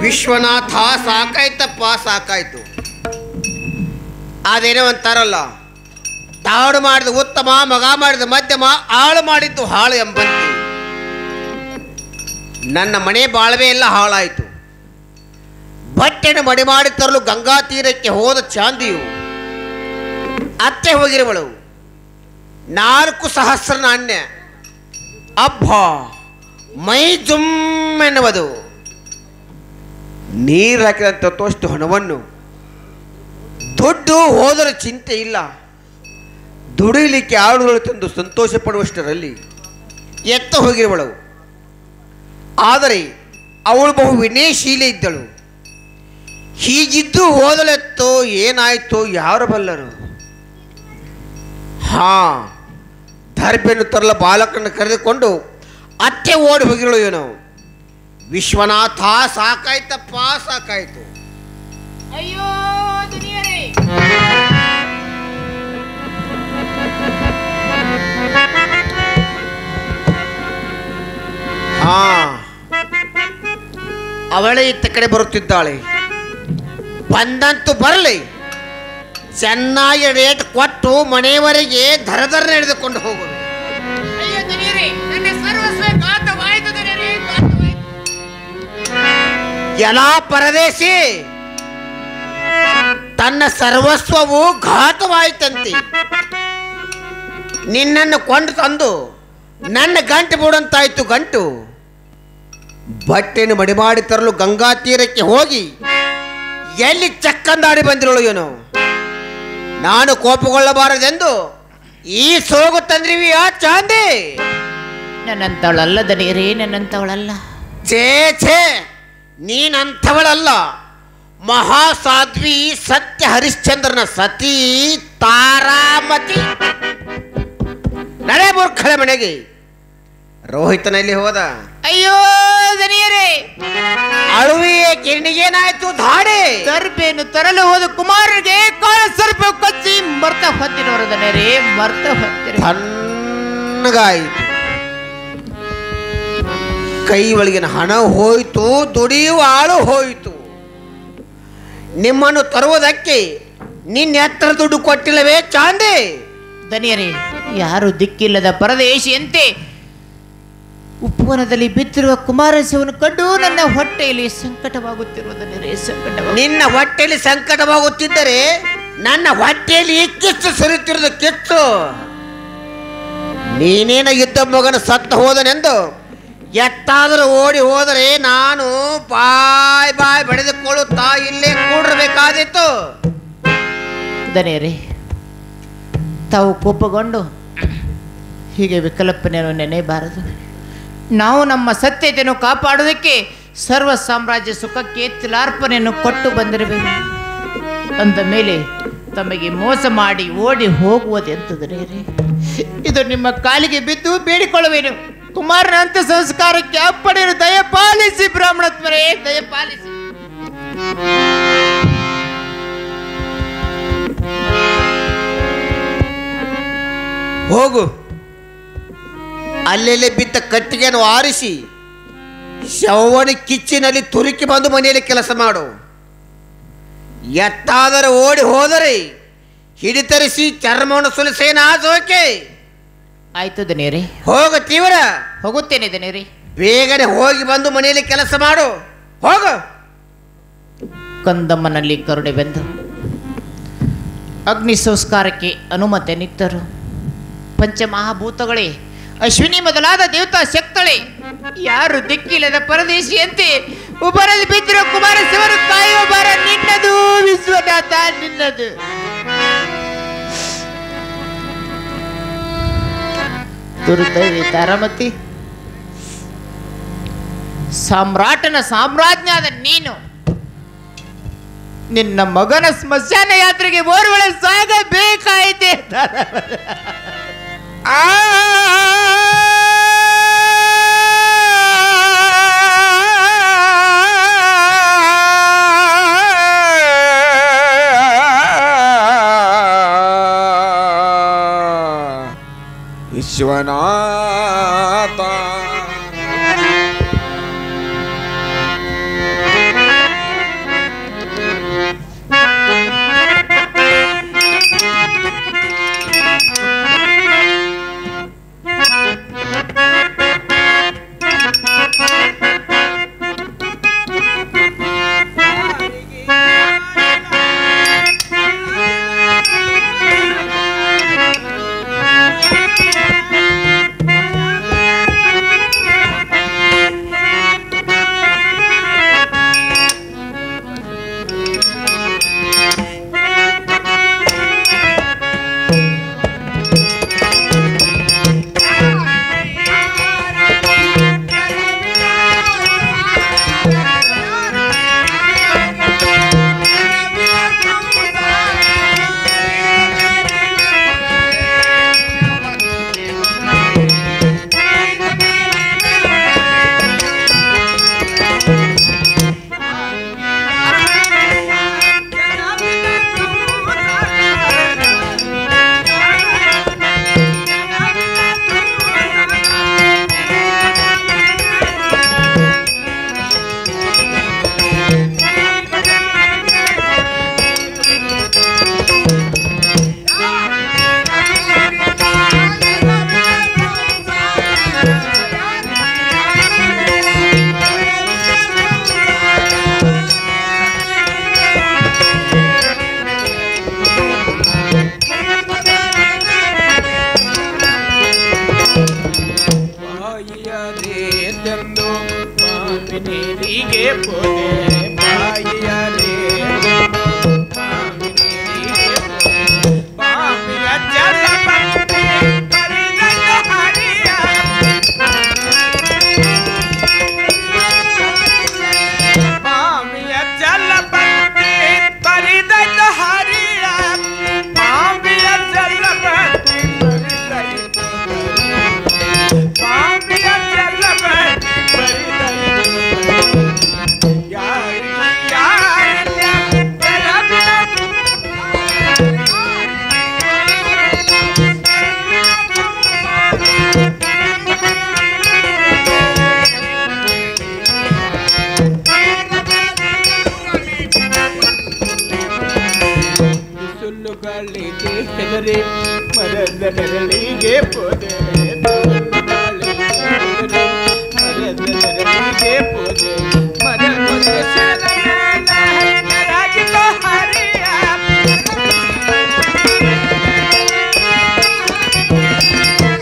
ವಿಶ್ವನಾಥ ಸಾಕಾಯ್ತಪ್ಪ ಸಾಕಾಯ್ತು. ಅದೇನೋ ಅಂತಾರಲ್ಲ, ತಾಡು ಮಾಡಿದ ಉತ್ತಮ, ಮಗ ಮಾಡಿದ ಮಧ್ಯಮ, ಆಳು ಮಾಡಿದ್ದು ಹಾಳು ಎಂಬಂತೆ ನನ್ನ ಮನೆ ಬಾಳ್ವೆ ಎಲ್ಲ ಹಾಳಾಯಿತು. ಬಟ್ಟೆನ ಮಡಿ ಮಾಡಿ ತರಲು ಗಂಗಾ ತೀರಕ್ಕೆ ಹೋದ ಚಾಂದಿಯು ಅತ್ತೆ ಹೋಗಿರುವಳು 4,000 ನಾಣ್ಯ. ಅಬ್ಬ ಮೈ ಜುಮ್ ಎನ್ನುವುದು. ನೀರು ಹಾಕಿದಂಥ ತೋಷ್ಟು ಹಣವನ್ನು ದುಡ್ಡು ಹೋದರೆ ಚಿಂತೆ ಇಲ್ಲ, ದುಡಿಲಿಕ್ಕೆ ಆಳುಗಳು ತಂದು ಸಂತೋಷ ಪಡುವಷ್ಟರಲ್ಲಿ ಎತ್ತ ಹೋಗಿರುವಳು. ಆದರೆ ಅವಳು ಬಹು ವಿನಯಶೀಲೆ ಇದ್ದಳು. ಹೀಗಿದ್ದು ಹೋದಲೆತ್ತೋ ಏನಾಯ್ತೋ ಯಾರು ಬಲ್ಲರು. ದರ್ಬೆಯನ್ನು ತರಲ ಬಾಲಕನ್ನು ಕರೆದುಕೊಂಡು ಅತ್ತೆ ಓಡಿ ಹೋಗಿರಳು. ಏನೋ ವಿಶ್ವನಾಥ ಸಾಕಾಯ್ತಪ್ಪ ಸಾಕಾಯ್ತು. ಅಯ್ಯೋ ದುನಿಯರೇ, ಅವಳೇ ಇತ್ತ ಕಡೆ ಬರುತ್ತಿದ್ದಾಳೆ. ಬಂದಂತೂ ಬರಲಿ, ಚೆನ್ನಾಗಿ ರೇಟ್ ಕೊಟ್ಟು ಮನೆಯವರೆಗೆ ಧರ ನಡೆದುಕೊಂಡು ಹೋಗುವೆ. ಅಯ್ಯೋ ದುನಿಯರೇ, ನನ್ನ ಸರ್ವಸ್ವ ಘಾತವಾಯಿತು ದುನಿಯರೇ, ಘಾತವಾಯಿತು. ಎಲ್ಲ ಪರದೇಶಿ, ತನ್ನ ಸರ್ವಸ್ವವು ಘಾತವಾಯಿತಂತೆ. ನಿನ್ನನ್ನು ಕೊಂಡು ತಂದು ನನ್ನ ಗಂಟು ಬಿಡುವಂತಾಯ್ತು ಗಂಟು. ಬಟ್ಟೆಯನ್ನು ಮಡಿ ಮಾಡಿ ತರಲು ಗಂಗಾ ತೀರಕ್ಕೆ ಹೋಗಿ ಎಲ್ಲಿ ಚಕ್ಕಂದಾಡಿ ಬಂದಿರಳು. ಏನೋ ನಾನು ಕೋಪಗೊಳ್ಳಬಾರದೆಂದು ಈ ಸೋಗು ತಂದ್ರಿವಿಯಾ ಚಾಂದಿ? ನನ್ನಂತವಳಲ್ಲ ದನಿಯರೇ, ನನ್ನಂತವಳಲ್ಲ. ಛೇ ಛೇ, ನೀನಂಥವಳಲ್ಲ. ಮಹಾಸಾಧ್ವಿ ಸತ್ಯ ಹರಿಶ್ಚಂದ್ರನ ಸತಿ ತಾರಾಮತಿ. ನಡೆ ಮೂರ್ಖಳ ಮನೆಗೆ. ರೋಹಿತನಲ್ಲಿ ಹೋದ. ಅಯ್ಯೋ ದನಿಯರೇ, ಅಳುವಿಯೇ ಕಿರಣಿಗೇನಾಯ್ತು ಧಾಡೆ? ಸರ್ಪೇನು ತರಲು ಹೋದ ಕುಮಾರರಿಗೆ ಕಾಲ ಸರ್ಪ ಕಚ್ಚಿ ಮರ್ತ ಹೊತ್ತಿನವರು ದನಿಯರೇ, ಮರ್ತ ಹೊತ್ತಿರ. ತಣ್ಣಗಾಯಿತು. ಕೈ ಒಳಗಿನ ಹಣ ಹೋಯಿತು, ದುಡಿಯುವ ಆಳು ಹೋಯಿತು. ನಿಮ್ಮನ್ನು ತರುವುದಕ್ಕೆ ನಿನ್ನ ಎತ್ತರ ದುಡ್ಡು ಕೊಟ್ಟಿಲ್ಲವೇ ಚಾಂದಿ? ದನಿಯರೇ, ಯಾರು ದಿಕ್ಕಿಲ್ಲದ ಪರದೇಶಿಯಂತೆ ಉಪವನದಲ್ಲಿ ಬಿದ್ದಿರುವ ಕುಮಾರಸ್ಯವನ್ನು ಕಂಡು ನನ್ನ ಹೊಟ್ಟೆಯಲ್ಲಿ ಸಂಕಟವಾಗುತ್ತಿರುವ ದನಿಯರೇ, ಸಂಕಟವಾಗುತ್ತಿರುವ. ನಿನ್ನ ಹೊಟ್ಟೆಯಲ್ಲಿ ಸಂಕಟವಾಗುತ್ತಿದ್ದರೆ ನನ್ನ ಹೊಟ್ಟೆಯಲ್ಲಿ ಕಿಚ್ಚು ಸುರಿಯುತ್ತಿರುವುದು ಕಿಚ್ಚು. ನೀನೇನ ಯುದ್ಧ ಮಗನ ಸತ್ತ ಹೋದನೆಂದು ಎತ್ತಾದರೂ ಓಡಿ ಹೋದರೆ ನಾನು ಬಾಯ್ ಬಾಯ್ ಬಡಿದುಕೊಳ್ಳುತ್ತಾ ಇಲ್ಲೇ ಕೂಡಿರಬೇಕಾದಿತ್ತು. ದನಿಯರೇ, ತಾವು ಕೋಪಗೊಂಡು ಹೀಗೆ ವಿಕಲ್ಪನೆಯನ್ನು ನೆನೆಯಬಾರದು. ನಾವು ನಮ್ಮ ಸತ್ಯತೆಯನ್ನು ಕಾಪಾಡುವುದಕ್ಕೆ ಸರ್ವ ಸಾಮ್ರಾಜ್ಯ ಸುಖಕ್ಕೆ ತಿಲಾರ್ಪಣೆಯನ್ನು ಕೊಟ್ಟು ಬಂದಿರಬೇಕು. ಅಂದ ಮೇಲೆ ತಮಗೆ ಮೋಸ ಮಾಡಿ ಓಡಿ ಹೋಗುವುದೆಂತದರೆ ಇದು ನಿಮ್ಮ ಕಾಲಿಗೆ ಬಿದ್ದು ಬೇಡಿಕೊಳ್ಳುವೇನು. ಕುಮಾರನ ಅಂತ್ಯ ಸಂಸ್ಕಾರಕ್ಕೆ ಅಪ್ಪಣೆಯನ್ನು ದಯಪಾಲಿಸಿ ಬ್ರಾಹ್ಮಣತ್ವರೇ, ದಯಪಾಲಿಸಿ. ಹೋಗು, ಅಲ್ಲೆಲ್ಲೇ ಬಿದ್ದ ಕಟ್ಟಿಗೆಯನ್ನು ಆರಿಸಿ ಶವನ ಕಿಚ್ಚಿನಲ್ಲಿ ತುರುಕಿ ಬಂದು ಮನೆಯಲ್ಲಿ ಕೆಲಸ ಮಾಡು. ಎತ್ತಾದರೆ ಓಡಿ ಹೋದರೆ ಹಿಡಿತರಿಸಿ ಚರ್ಮವನ್ನು ಸುಲಿಸೇನ ಜೋಕೆ. ಆಯ್ತು ದನಿಯರೇ, ಹೋಗ ತೀವ್ರ. ಹೋಗುತ್ತೇನೆ ದನಿಯರೇ. ಬೇಗನೆ ಹೋಗಿ ಬಂದು ಮನೆಯಲ್ಲಿ ಕೆಲಸ ಮಾಡು. ಹೋಗು. ಕಂದಮ್ಮನಲ್ಲಿ ಕರುಣೆ ಬೆಂದು ಅಗ್ನಿ ಸಂಸ್ಕಾರಕ್ಕೆ ಅನುಮತಿ ನಿತ್ತರು. ಪಂಚಮಹಾಭೂತಗಳೇ, ಅಶ್ವಿನಿ ಮೊದಲಾದ ದೇವತಾ ಶಕ್ತಳೆ, ಯಾರು ದಿಕ್ಕಿಲ್ಲದ ಪರದೇಶಿಯಂತೆ ಉಪರದಿ ಬಿದ್ದಿರೋ ಕುಮಾರಸ್ವಾಮಿ ಕಾಯುವ ಭಾರ ನಿನ್ನದು ವಿಶ್ವನಾಥ, ನಿನ್ನದು. ದುರ್ದೈವಿ ತಾರಾಮತಿ, ಸಾಮ್ರಾಟನ ಸಾಮ್ರಾಜ್ಞಾದ ನೀನು ನಿನ್ನ ಮಗನ ಸ್ಮಶಾನ ಯಾತ್ರೆಗೆ ಓರ್ವಳೆ ಸಾಗಬೇಕಾಯಿತೆ. ವಿಶ್ವನಾಥ ಬಾಯಿಯದೇ ತಂದು ಮಾವಿನೀರಿಗೆ ಪೋದೆ ಬಾಯಿಯದೇ ಮಾವಿನೀರಿಗೆ ಪೋದೆ ಪಾಪಿಯ ಜಲಪಂತೆ ಪರಿದಯ ಹರಿಯ ಪಾಪಿಯ ಜಲಪಂತೆ ಪರಿದಯ ಹರಿಯ ಪಾಪಿಯ ಜಲಪಂತೆ ಸುಳ್ಳುಗಳಿಗೆ ಹೆದರಿ ಮರದ ನೆರಳಿಗೆ ಪೋದೆ ಮರದ ನೆರಳಿಗೆ ಪೋದೆ ಮರ ಹರಿಯ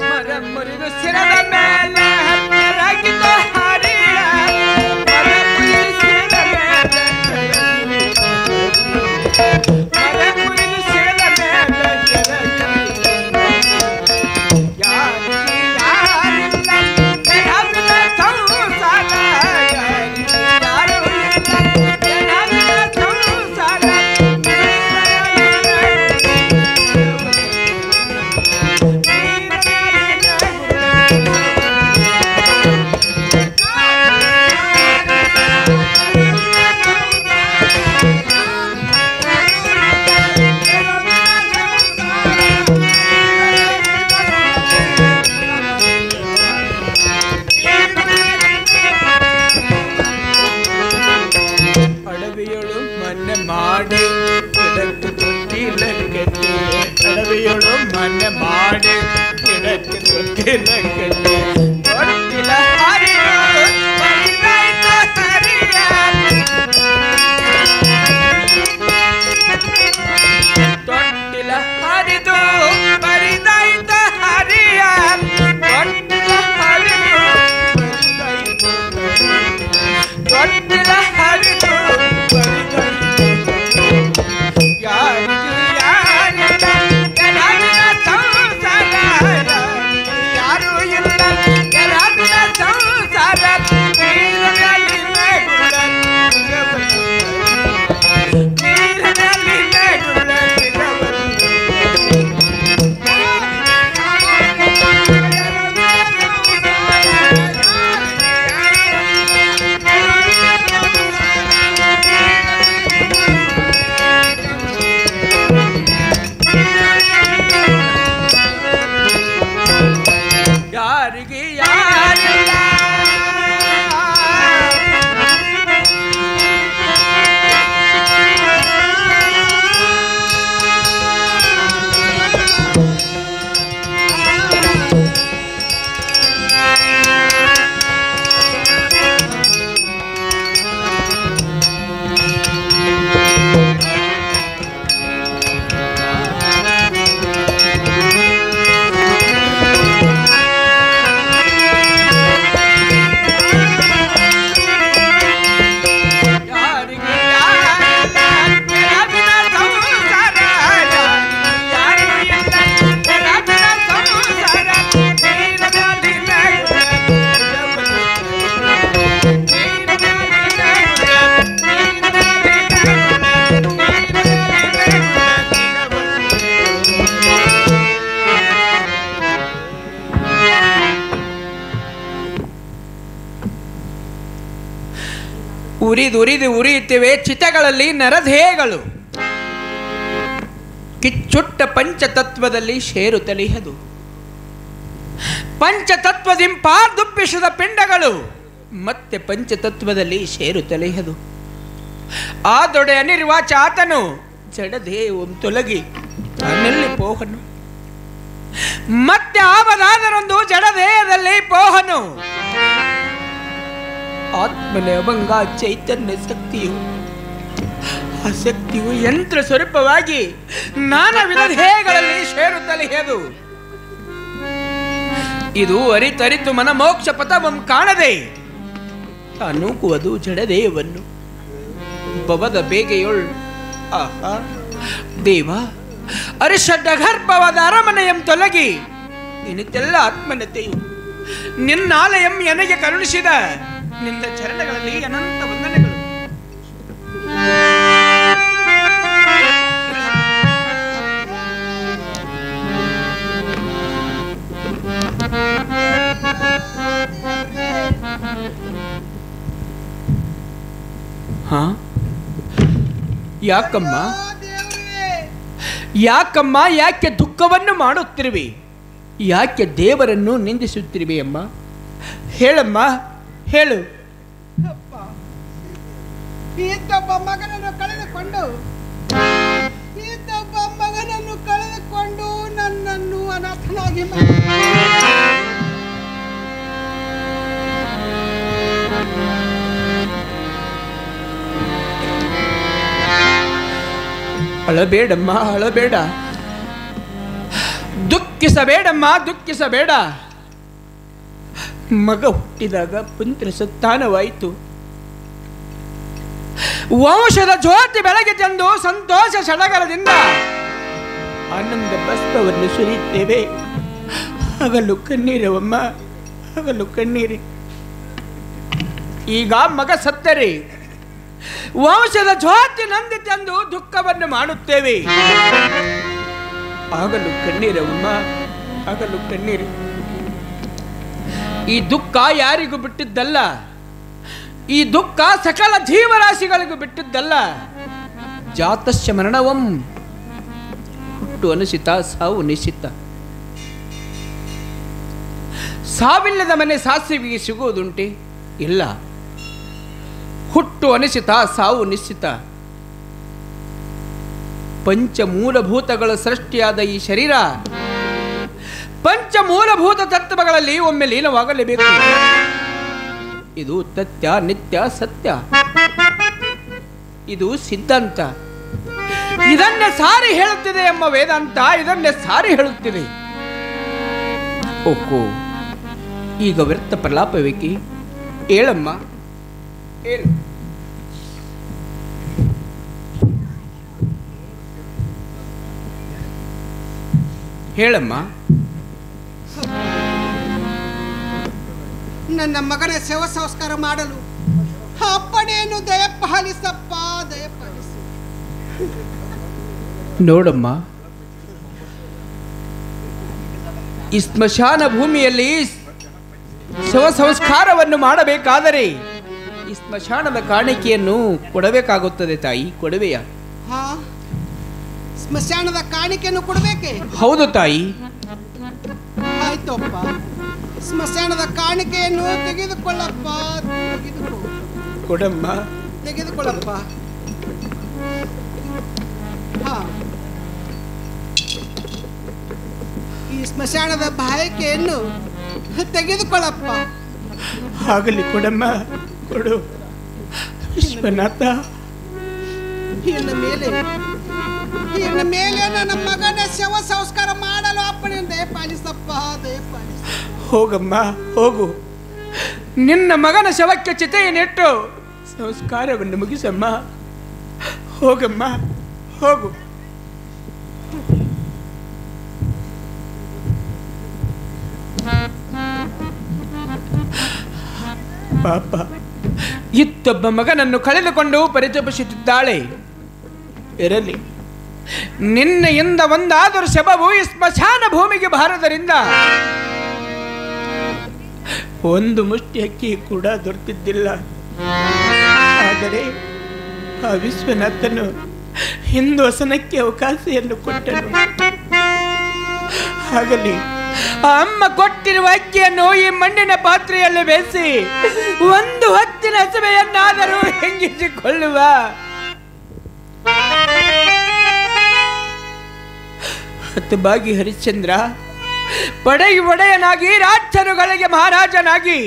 ಮರ ಮುರಿದು ಸಿರದ ಮೇಲೆ ಹರಿದ ಹರಿಯ ಮರ ಮುರಿದು ಸಿರದ ಮೇಲೆ ಮಾಡಿ ಗಿಡಕ್ಕೆ ತೊಟ್ಟಿಲಕ್ಕತ್ತೆ ಅಡವಿಯೊಳು ಮನೆ ಮಾಡಿ ಗಿಡಕ್ಕೆ ತೊಟ್ಟಿಲಕ್ಕತ್ತೆ ತೊಟ್ಟಿಲ ಹರಿಯ ಪರಿದಾಯ್ತ ಹರಿಯ ತೊಟ್ಟಿಲ ಹರಿದು ಪರಿದಾಯ್ತ ಹರಿಯ ತೊಟ್ಟಿಲ ಹರಿದು ತೊಟ್ಟಿಲ ಹರಿದು ಉರಿಯುತ್ತಿವೆ ಚಿತೆಗಳಲ್ಲಿ ನರಧೇಯಗಳು ಕಿಚ್ಚುಟ್ಟ ಪಂಚತತ್ವದಲ್ಲಿ ಸೇರುತ್ತಲಿಹದು ಪಂಚತತ್ವದಿಂಪಾರ್ದುಪ್ಪಿಸಿದ ಪಿಂಡಗಳು ಮತ್ತೆ ಪಂಚತತ್ವದಲ್ಲಿ ಸೇರುತ್ತಲಿಹದು ಆ ದೊಡೆ ಅನಿರ್ವಾಚ ಆತನು ಜಡದೇವಂ ತೊಲಗಿ ತನ್ನಲ್ಲಿ ಪೋಹನು ಮತ್ತೆ ಆವದಾದರೊಂದು ಜಡದೇಹದಲ್ಲಿ ಪೋಹನು ಆತ್ಮನೆ ಅಭಂಗ ಚೈತನ್ಯ ಶಕ್ತಿಯು ಆ ಶಕ್ತಿಯು ಯಂತ್ರ ಸ್ವರೂಪವಾಗಿ ನಾನಾ ವಿಧ ದೇಹಗಳಲ್ಲಿ ಸೇರುತ್ತಲಿಹದು ಇದು ಅರಿತರಿತು ಮನ ಮೋಕ್ಷ ಪಥವಂ ಕಾಣದೆ ಅನೂಕುವುದು ಜಡದೇವನ್ನು ಭವದ ಬೇಗೆಯೊಳ್. ಆಹಾ ದೇವ, ಅರಿಷಡ್ಡ ಗರ್ಭವಾದ ಅರಮನೆಯಂ ತೊಲಗಿ ನಿನ್ನೆಲ್ಲ ಆತ್ಮನತೆಯು ನಿನ್ನಾಲಯಂ ನನಗೆ ಕರುಣಿಸಿದ ನಿನ್ನ ಚರಣಗಳಲ್ಲಿ ಅನಂತ ವಂದನೆಗಳು. ಹಾ, ಯಾಕಮ್ಮ ಯಾಕಮ್ಮ ಯಾಕೆ ದುಃಖವನ್ನು ಮಾಡುತ್ತಿರುವೆ? ಯಾಕೆ ದೇವರನ್ನು ನಿಂದಿಸುತ್ತಿರುವೆ ಅಮ್ಮ? ಹೇಳಮ್ಮ, ಹೇಳು. ಈತೊಬ್ಬ ಮಗನನ್ನು ಕಳೆದುಕೊಂಡು ನನ್ನನ್ನು ಅನಾಥನಾಗಿ ಅಳಬೇಡಮ್ಮ, ಅಳಬೇಡ. ದುಃಖಿಸಬೇಡಮ್ಮ, ದುಃಖಿಸಬೇಡ. ಮಗ ಹುಟ್ಟಿದಾಗ ಪುತ್ರ ಸಂತಾನವಾಯಿತು. ವಂಶದ ಜ್ಯೋತಿ ಬೆಳಗ್ಗೆ ತಂದು ಸಂತೋಷ ಸಡಗರದಿಂದ ಆನಂದ ಬಸ್ಪವನ್ನು ಸುರಿಯುತ್ತೇವೆ. ಹಗಲು ಕಣ್ಣೀರವಮ್ಮ, ಹಗಲು ಕಣ್ಣೀರಿ. ಈಗ ಮಗ ಸತ್ತರೆ ವಂಶದ ಜ್ಯೋತಿ ನಂದಿ ತಂದು ದುಃಖವನ್ನು ಮಾಡುತ್ತೇವೆ. ಆಗಲು ಕಣ್ಣೀರವಮ್ಮ, ಆಗಲು ಕಣ್ಣೀರು. ಈ ದುಃಖ ಯಾರಿಗೂ ಬಿಟ್ಟಿದ್ದಲ್ಲ, ಈ ದುಃಖ ಸಕಲ ಜೀವರಾಶಿಗಳಿಗೂ ಬಿಟ್ಟಿದ್ದಲ್ಲ. ಜಾತಸ್ಯ ಮರಣವಂ, ಹುಟ್ಟು ಅನಿಸಿತ ಸಾವು ನಿಶ್ಚಿತ. ಸಾವಿಲ್ಲದ ಮನೆ ಸಾಸಿವೆಗೆ ಸಿಗುವುದುಂಟೆ? ಇಲ್ಲ. ಹುಟ್ಟು ಅನಿಸಿತ ಸಾವು ನಿಶ್ಚಿತ. ಪಂಚಮೂಲಭೂತಗಳ ಸೃಷ್ಟಿಯಾದ ಈ ಶರೀರ ಪಂಚಮೂಲಭೂತ ತತ್ವಗಳಲ್ಲಿ ಒಮ್ಮೆ ಲೀನವಾಗಲೇಬೇಕು. ಇದು ತಥ್ಯ, ನಿತ್ಯ, ಸತ್ಯ. ಇದು ಸಿದ್ಧಾಂತ. ಇದನ್ನೇ ಸಾರಿ ಹೇಳುತ್ತಿದೆ ಎಂಬ ವೇದಾಂತ ಇದನ್ನೇ ಸಾರಿ ಹೇಳುತ್ತಿದೆ. ಓಹೋ, ಈಗ ವ್ಯರ್ಥ ಪ್ರಲಾಪವೇಕೆ? ಹೇಳಮ್ಮ, ಹೇಳು. ಹೇಳಮ್ಮ. ನನ್ನ ಮಗನ ಶವ ಸಂಸ್ಕಾರ ಮಾಡಲು ಅಪ್ಪಣೆಯನ್ನು ದಯಪಾಲಿಸಪ್ಪ, ದಯಪಾಲಿಸು. ನೋಡಮ್ಮ, ಈ ಸ್ಮಶಾನ ಭೂಮಿಯಲ್ಲಿ ಶವ ಸಂಸ್ಕಾರವನ್ನು ಮಾಡಬೇಕಾದರೆ ಈ ಸ್ಮಶಾನದ ಕಾಣಿಕೆಯನ್ನು ಕೊಡಬೇಕಾಗುತ್ತದೆ ತಾಯಿ. ಕೊಡುವೆಯಾ? ಹಾ, ಸ್ಮಶಾನದ ಕಾಣಿಕೆಯನ್ನು ಕೊಡಬೇಕೆ? ಹೌದು ತಾಯಿ. ಆಯ್ತಪ್ಪ, ಸ್ಮಶಾನದ ಕಾಣಿಕೆಯನ್ನು ತೆಗೆದುಕೊಳ್ಳಪ್ಪ, ಕೊಡಮ್ಮ, ತೆಗೆದುಕೊಳ್ಳಪ್ಪ. ಹಾ, ಈ ಸ್ಮಶಾನದ ಬಾಯಕೆಯನ್ನು ತೆಗೆದುಕೊಳ್ಳಪ್ಪ. ಆಗಲಿ, ಕೊಡಮ್ಮ, ಕೊಡು. ವಿಶ್ವನಾಥ, ಇನ್ನು ಮೇಲೆ ನನ್ನ ಮಗನ ಶವ ಸಂಸ್ಕಾರ ಮಾಡಲು ಅಪ್ಪಣೆ ದಯಪಾಲಿಸಪ್ಪ, ದಯಪಾಲಿಸ. ಹೋಗಮ್ಮ, ಹೋಗು. ನಿನ್ನ ಮಗನ ಶವಕ್ಕೆ ಚಿತೆಯನ್ನಿಟ್ಟು ಸಂಸ್ಕಾರವನ್ನು ಮುಗಿಸಮ್ಮ. ಹೋಗಮ್ಮ, ಹೋಗು. ಪಾಪ, ಇತ್ತೊಬ್ಬ ಮಗನನ್ನು ಕಳೆದುಕೊಂಡು ಪರಿತಪಿಸುತ್ತಿದ್ದಾಳೆ. ಇರಲಿ, ನಿನ್ನೆಯಿಂದ ಒಂದಾದರೂ ಶವವು ಈ ಸ್ಮಶಾನ ಭೂಮಿಗೆ ಬಾರದರಿಂದ ಒಂದು ಮುಷ್ಟಿ ಅಕ್ಕಿ ಕೂಡ ದೊರೆತಿದ್ದಿಲ್ಲ. ಆದರೆ ಆ ವಿಶ್ವನಾಥನು ಹಿಂದು ವಸನಕ್ಕೆ ಅವಕಾಶವನ್ನು ಕೊಟ್ಟನು. ಆಗಲಿ, ಆ ಅಮ್ಮ ಕೊಟ್ಟಿರುವ ಅಕ್ಕಿಯನ್ನು ಈ ಮಣ್ಣಿನ ಪಾತ್ರೆಯಲ್ಲಿ ಬೇಯಿಸಿ ಒಂದು ಹೊತ್ತಿನ ಹಸಿವೆಯನ್ನಾದರೂ ಹೆಂಗಿಸಿಕೊಳ್ಳುವ. ಹತ್ತಬಾಗಿ ಹರಿಶ್ಚಂದ್ರ ಒಡೆಯನಾಗಿ ರಾಜರುಗಳಿಗೆ ಮಹಾರಾಜನಾಗಿ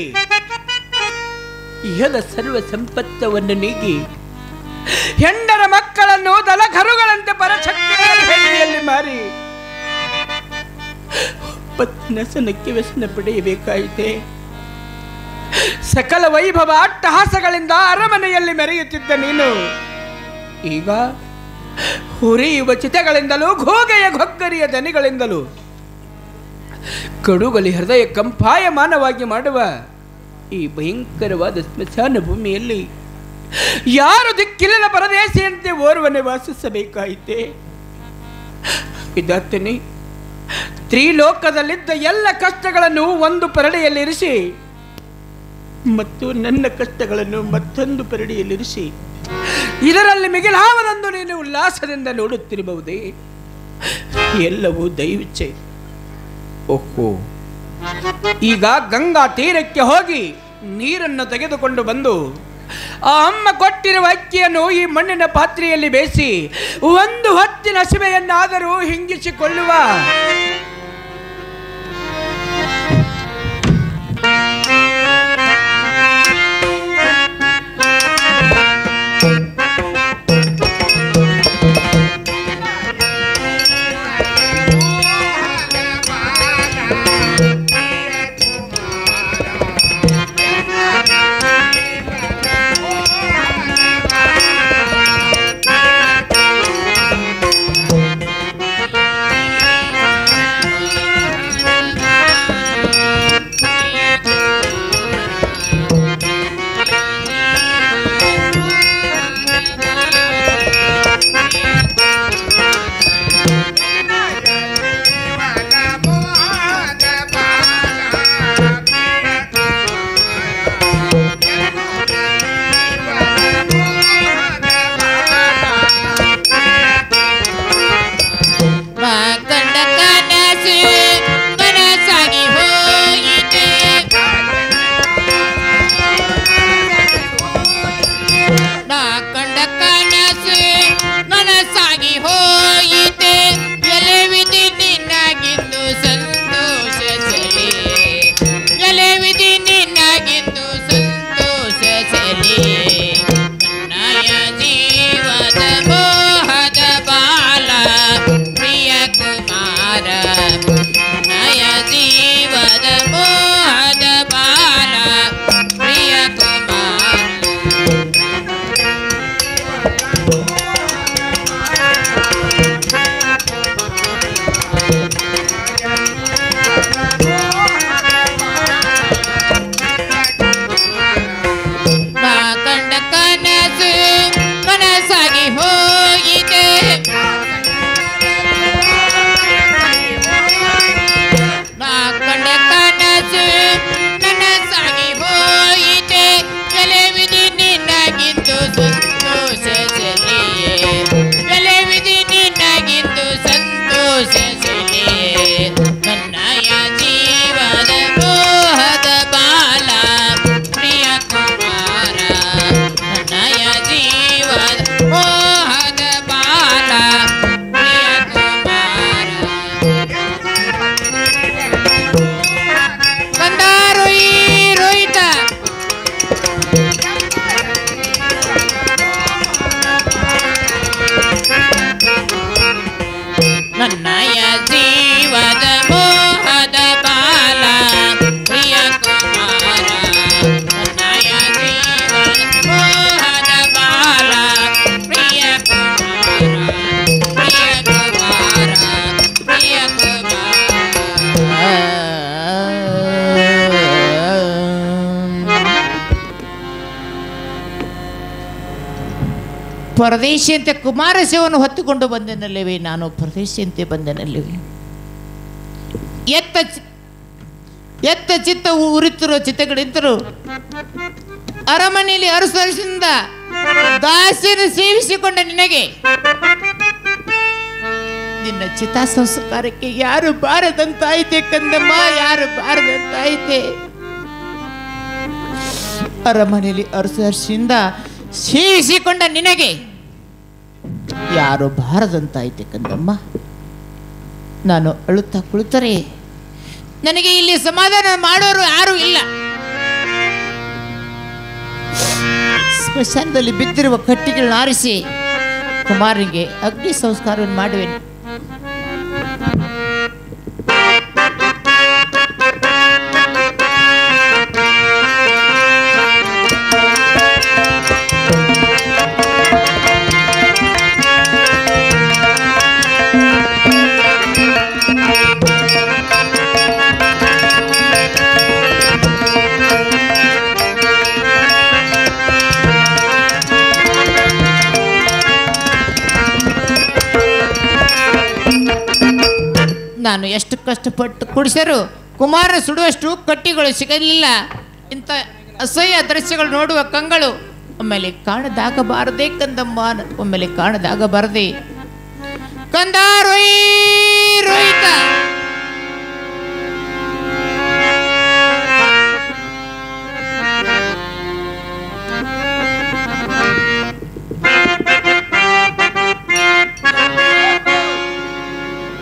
ಇಹದ ಸರ್ವ ಸಂಪತ್ತವನ್ನು ನೀಗಿ ಹೆಂಡರ ಮಕ್ಕಳನ್ನು ದಲಕರುಗಳಂತೆ ಪರಶಕ್ತಿಯಲ್ಲಿ ಮಾರಿ ಸಂಪತ್ತಿನಸನಕ್ಕೆ ವ್ಯಸನ ಪಡೆಯಬೇಕಾಯಿತೆ. ಸಕಲ ವೈಭವ ಅಟ್ಟಹಾಸಗಳಿಂದ ಅರಮನೆಯಲ್ಲಿ ಮೆರೆಯುತ್ತಿದ್ದ ನೀನು ಈಗ ಹುರಿಯುವ ಚಿತೆಗಳಿಂದಲೂ ಘೋಗೆಯ ಘೊಗ್ಗರಿಯ ದನಿಗಳಿಂದಲೂ ಕಡುಗಲಿ ಹೃದಯ ಕಂಪಾಯಮಾನವಾಗಿ ಮಾಡುವ ಈ ಭಯಂಕರವಾದ ಸ್ಮಶಾನ ಭೂಮಿಯಲ್ಲಿ ಯಾರು ದಿಕ್ಕಿಲ್ಲದ ಪರದೇಶಿಯಂತೆ ಓರ್ವನೆ ವಾಸಿಸಬೇಕಾಯಿತೆ. ವಿಧಾತನೇ, ತ್ರಿಲೋಕದಲ್ಲಿದ್ದ ಎಲ್ಲ ಕಷ್ಟಗಳನ್ನು ಒಂದು ಪರಡೆಯಲ್ಲಿರಿಸಿ ಮತ್ತು ನನ್ನ ಕಷ್ಟಗಳನ್ನು ಮತ್ತೊಂದು ಪರಡಿಯಲ್ಲಿರಿಸಿ ಇದರಲ್ಲಿ ಮಿಗಿಲಾವದೊಂದು ನೀನು ಉಲ್ಲಾಸದಿಂದ ನೋಡುತ್ತಿರಬಹುದೇ? ಎಲ್ಲವೂ ದೈವಿಚ್ಛೆ. ಓಹೋ, ಈಗ ಗಂಗಾ ತೀರಕ್ಕೆ ಹೋಗಿ ನೀರನ್ನು ತೆಗೆದುಕೊಂಡು ಬಂದು ಆ ಅಮ್ಮ ಕೊಟ್ಟಿರುವ ಅಕ್ಕಿಯನ್ನು ಈ ಮಣ್ಣಿನ ಪಾತ್ರೆಯಲ್ಲಿ ಬೇಯಿಸಿ ಒಂದು ಹೊತ್ತಿನ ಹಸಿವೆಯನ್ನಾದರೂ ಹಿಂಗಿಸಿಕೊಳ್ಳುವ. ಪರದೇಶಿಯಂತೆ ಕುಮಾರಶಿವನು ಹೊತ್ತುಕೊಂಡು ಬಂದೆನಲ್ಲವೇ, ನಾನು ಪರದೇಶಿಯಂತೆ ಬಂದೆನಲ್ಲವೇ. ಎತ್ತ ಚಿತ್ತ ಉರಿತಿರೋ ಚಿತ್ತಗಳಿದ್ದರು ಅರಮನೆಯಲ್ಲಿ ಅರಸರಿಂದ ದಾಸಿನ ಸೇವಿಸಿಕೊಂಡ ನಿನಗೆ ನಿನ್ನ ಚಿತಾ ಸಂಸ್ಕಾರಕ್ಕೆ ಯಾರು ಬಾರದಂತಾಯ್ತೆ ಕಂದಮ್ಮ, ಯಾರು ಬಾರದಂತಾಯ್ತೆ. ಅರಮನೆಯಲ್ಲಿ ಅರಸರಿಂದ ಸೇವಿಸಿಕೊಂಡ ನಿನಗೆ ಯಾರು ಬಾರದಂತಾಯ್ತೆ ಕಂದಮ್ಮ. ನಾನು ಅಳುತ್ತಾ ಕುಳಿತರೆ ನನಗೆ ಇಲ್ಲಿ ಸಮಾಧಾನ ಮಾಡೋರು ಯಾರೂ ಇಲ್ಲ. ಸ್ಮಶಾನದಲ್ಲಿ ಬಿದ್ದಿರುವ ಕಟ್ಟಿಗಳನ್ನ ಆರಿಸಿ ಕುಮಾರನಿಗೆ ಅಗ್ನಿ ಸಂಸ್ಕಾರವನ್ನು ಮಾಡುವೆನು. ನಾನು ಎಷ್ಟು ಕಷ್ಟಪಟ್ಟು ಕುಡಿಸರು ಕುಮಾರ ಸುಡುವಷ್ಟು ಕಟ್ಟಿಗಳು ಸಿಗಲಿಲ್ಲ. ಇಂಥ ಅಸಹ್ಯ ದೃಶ್ಯಗಳು ನೋಡುವ ಕಂಗಳು ಒಮ್ಮೆಲೆ ಕಾಣದಾಗಬಾರದೆ ಕಂದಮ್ಮ, ಒಮ್ಮೆಲೆ ಕಾಣದಾಗಬಾರದೆ ಕಂದ. ರೋಹಿತ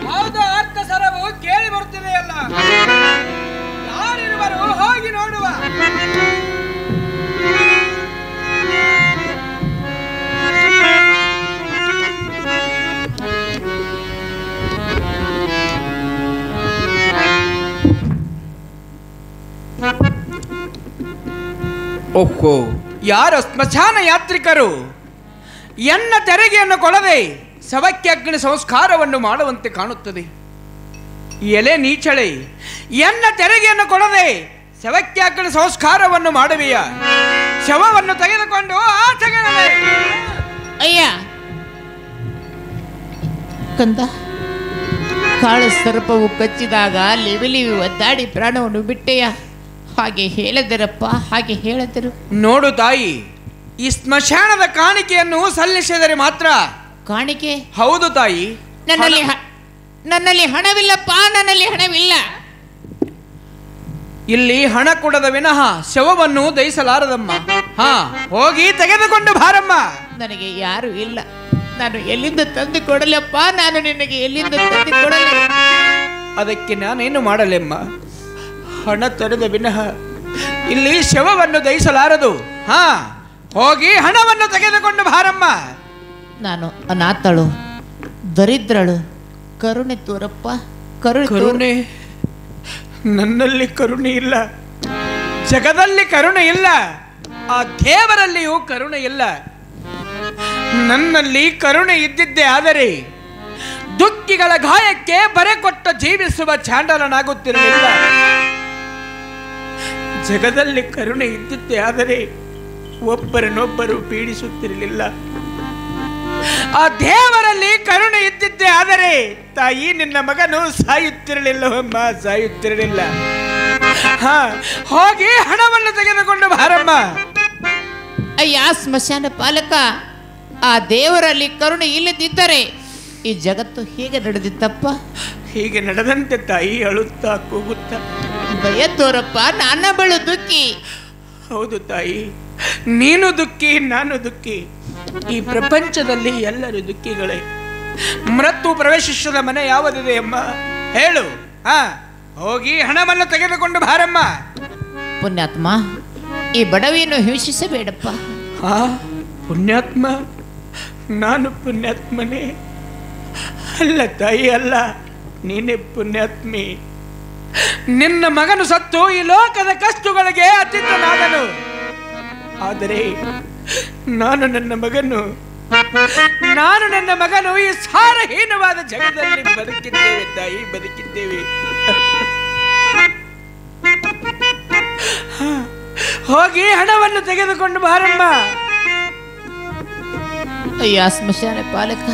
ಯಾವುದೋ ಅರ್ಥ ಸರವು ಕೇಳಿ ಬರುತ್ತಿದೆಯಲ್ಲ, ಯಾರಿರುವರು ಹೋಗಿ ನೋಡುವ. ಓಹೋ, ಯಾರ ಸ್ಮಶಾನ ಯಾತ್ರಿಕರು ಎನ್ನ ತೆರಿಗೆಯನ್ನು ಕೊಡದೆ ಶವಕ್ಕೆ ಅಗ್ನಿ ಸಂಸ್ಕಾರವನ್ನು ಮಾಡುವಂತೆ ಕಾಣುತ್ತದೆ. ಎಲೆ ನೀಚಳೆ, ಎನ್ನ ತೆರಿಗೆಯನ್ನು ಕೊಡದೆ ಶವಕ್ಕೆ ಅಗ್ನಿ ಸಂಸ್ಕಾರವನ್ನು ಮಾಡುವೆಯ? ಶವವನ್ನು ತೆಗೆದುಕೊಂಡು ಆಚೆಗೆ ನಡೆ. ಅಯ್ಯ ಕಂದ, ಕಾಳು ಸರ್ಪವು ಕಚ್ಚಿದಾಗ ಲಿವಿಲಿವಿ ಒದ್ದಾಡಿ ಪ್ರಾಣವನ್ನು ಬಿಟ್ಟೆಯ. ಹಾಗೆ ಹೇಳದಿರಪ್ಪ, ಹಾಗೆ ಹೇಳದಿರು. ನೋಡು ತಾಯಿ, ಈ ಸ್ಮಶಾನದ ಕಾಣಿಕೆಯನ್ನು ಸಲ್ಲಿಸಿದರೆ ಮಾತ್ರ. ಕಾಣಿಕೆ? ಹೌದು ತಾಯಿ. ನನ್ನಲ್ಲಿ ಹಣವಿಲ್ಲಪ್ಪ, ನನ್ನಲ್ಲಿ ಹಣವಿಲ್ಲ. ಇಲ್ಲಿ ಹಣ ಕೊಡದ ವಿನಃ ಶವವನ್ನು ದಹಿಸಲಾರದಮ್ಮ. ಹಾ, ಹೋಗಿ ತೆಗೆದುಕೊಂಡು ಬಾರಮ್ಮ. ನನಗೆ ಯಾರು ಇಲ್ಲ, ನಾನು ಎಲ್ಲಿಂದ ತಂದು ಕೊಡಲಪ್ಪ, ನಾನು ನಿನಗೆ ಎಲ್ಲಿಂದ ತಂದು ಕೊಡಲಿ? ಅದಕ್ಕೆ ನಾನೇನು ಮಾಡಲೆಮ್ಮ? ಹಣ ತರದ ವಿನಃ ಇಲ್ಲಿ ಶವವನ್ನು ದಹಿಸಲಾರದು. ಹಾ, ಹೋಗಿ ಹಣವನ್ನು ತೆಗೆದುಕೊಂಡು ಬಾರಮ್ಮ. ನಾನು ಅನಾಥಳು, ದರಿದ್ರಳು, ಕರುಣೆ ತೋರಪ್ಪ, ಕರುಣೆ? ನನ್ನಲ್ಲಿ ಕರುಣೆ ಇಲ್ಲ, ಜಗದಲ್ಲಿ ಕರುಣೆ ಇಲ್ಲ, ಆ ದೇವರಲ್ಲಿಯೂ ಕರುಣೆ ಇಲ್ಲ. ನನ್ನಲ್ಲಿ ಕರುಣೆ ಇದ್ದಿದ್ದೇ ಆದರೆ ದುಃಖಿಗಳ ಗಾಯಕ್ಕೆ ಬರೆ ಕೊಟ್ಟ ಜೀವಿಸುವ ಚಾಂಡಲನಾಗುತ್ತಿರಲಿಲ್ಲ. ಜಗದಲ್ಲಿ ಕರುಣೆ ಇದ್ದಿದ್ದೇ ಆದರೆ ಒಬ್ಬರನ್ನೊಬ್ಬರು ಪೀಡಿಸುತ್ತಿರಲಿಲ್ಲ. ಆ ದೇವರಲ್ಲಿ ಕರುಣೆ ಇದ್ದಿದ್ದೇ ಆದರೆ ತಾಯಿ, ನಿನ್ನ ಮಗನು ಸಾಯುತ್ತಿರಲಿಲ್ಲವಮ್ಮ, ಸಾಯುತ್ತಿರಲಿಲ್ಲ. ಹಾ, ಹೋಗಿ ಹಣವನ್ನು ತೆಗೆದುಕೊಂಡು ಬಾರಮ್ಮ. ಅಯ್ಯ ಸ್ಮಶಾನ ಪಾಲಕ, ಆ ದೇವರಲ್ಲಿ ಕರುಣೆ ಇಲ್ಲದಿದ್ದರೆ ಈ ಜಗತ್ತು ಹೀಗೆ ನಡೆದಿತ್ತಪ್ಪ? ಹೀಗೆ ನಡೆದಂತೆ ತಾಯಿ, ಅಳುತ್ತಾ ಕೂಗುತ್ತಾ. ಭಯ ತೋರಪ್ಪ, ನನ್ನ ಬಳು ದುಃಖಿ. ಹೌದು ತಾಯಿ, ನೀನು ದುಃಖಿ, ನಾನು ದುಃಖಿ. ಈ ಪ್ರಪಂಚದಲ್ಲಿ ಎಲ್ಲರೂ ದುಃಖಿಗಳೇ. ಮೃತ್ಯು ಪ್ರವೇಶಿಸದ ಮನೆ ಯಾವುದಿದೆ ಅಮ್ಮ? ಹೇಳು. ಹಾ, ಹೋಗಿ ಹಣವನ್ನು ತೆಗೆದುಕೊಂಡು ಬಾರಮ್ಮ. ಪುಣ್ಯಾತ್ಮ, ಈ ಬಡವಿಯನ್ನು ಹಿಂಸಿಸಬೇಡಪ್ಪ. ಹಾ, ಪುಣ್ಯಾತ್ಮ? ನಾನು ಪುಣ್ಯಾತ್ಮನೇ? ಅಲ್ಲ ತಾಯಿ, ಅಲ್ಲ, ನೀನೇ ಪುಣ್ಯಾತ್ಮಿ. ನಿನ್ನ ಮಗನು ಸತ್ತು ಈ ಲೋಕದ ಕಷ್ಟಗಳಿಗೆ ಅತೀತನಾದನು. ಆದರೆ ನಾನು ನನ್ನ ಮಗನು ಈ ಸಾರಹೀನವಾದ ಜಗದಲ್ಲಿ ಬದುಕಿದ್ದೇವೆ ತಾಯಿ, ಬದುಕಿದ್ದೇವೆ. ಹೋಗಿ ಹಣವನ್ನು ತೆಗೆದುಕೊಂಡು ಬಾರಮ್ಮ. ಅಯ್ಯ ಸ್ಮಶಾನ ಪಾಲಕ,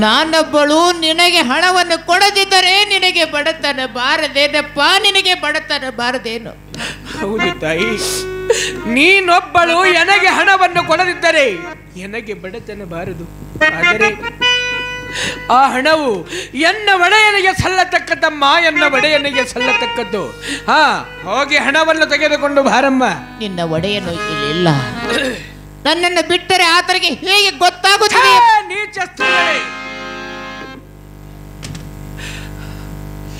ನಾನೊಬ್ಬಳು ನಿನಗೆ ಹಣವನ್ನು ಕೊಡದಿದ್ದರೆ ನಿನಗೆ ಬಡತನ ಬಾರದೇನಪ್ಪ, ನಿನಗೆ ಬಡತನ ಬಾರದೇನು? ಹೌದು ತಾಯಿ, ನೀನೊಬ್ಬಳು ನನಗೆ ಹಣವನ್ನು ಕೊಡದಿದ್ದರೆ ನನಗೆ ಬಡತನ ಬಾರದು. ಆದರೆ ಆ ಹಣವು ಎನ್ನ ಒಡೆಯನಿಗೆ ಸಲ್ಲತಕ್ಕದ್ದಮ್ಮ, ಎನ್ನ ಒಡೆಯನಿಗೆ ಸಲ್ಲತಕ್ಕದ್ದು. ಹಾ, ಹೋಗಿ ಹಣವನ್ನು ತೆಗೆದುಕೊಂಡು ಬಾರಮ್ಮ. ನಿನ್ನ ಒಡೆಯನು ಇಲ್ಲಿಲ್ಲ. ನನ್ನನ್ನು ಬಿಟ್ಟರೆ ಆತನಿಗೆ ಹೇಗೆ ಗೊತ್ತಾಗುತ್ತದೆ? ನೀಚ ಸ್ತ್ರೀಗಳೇ,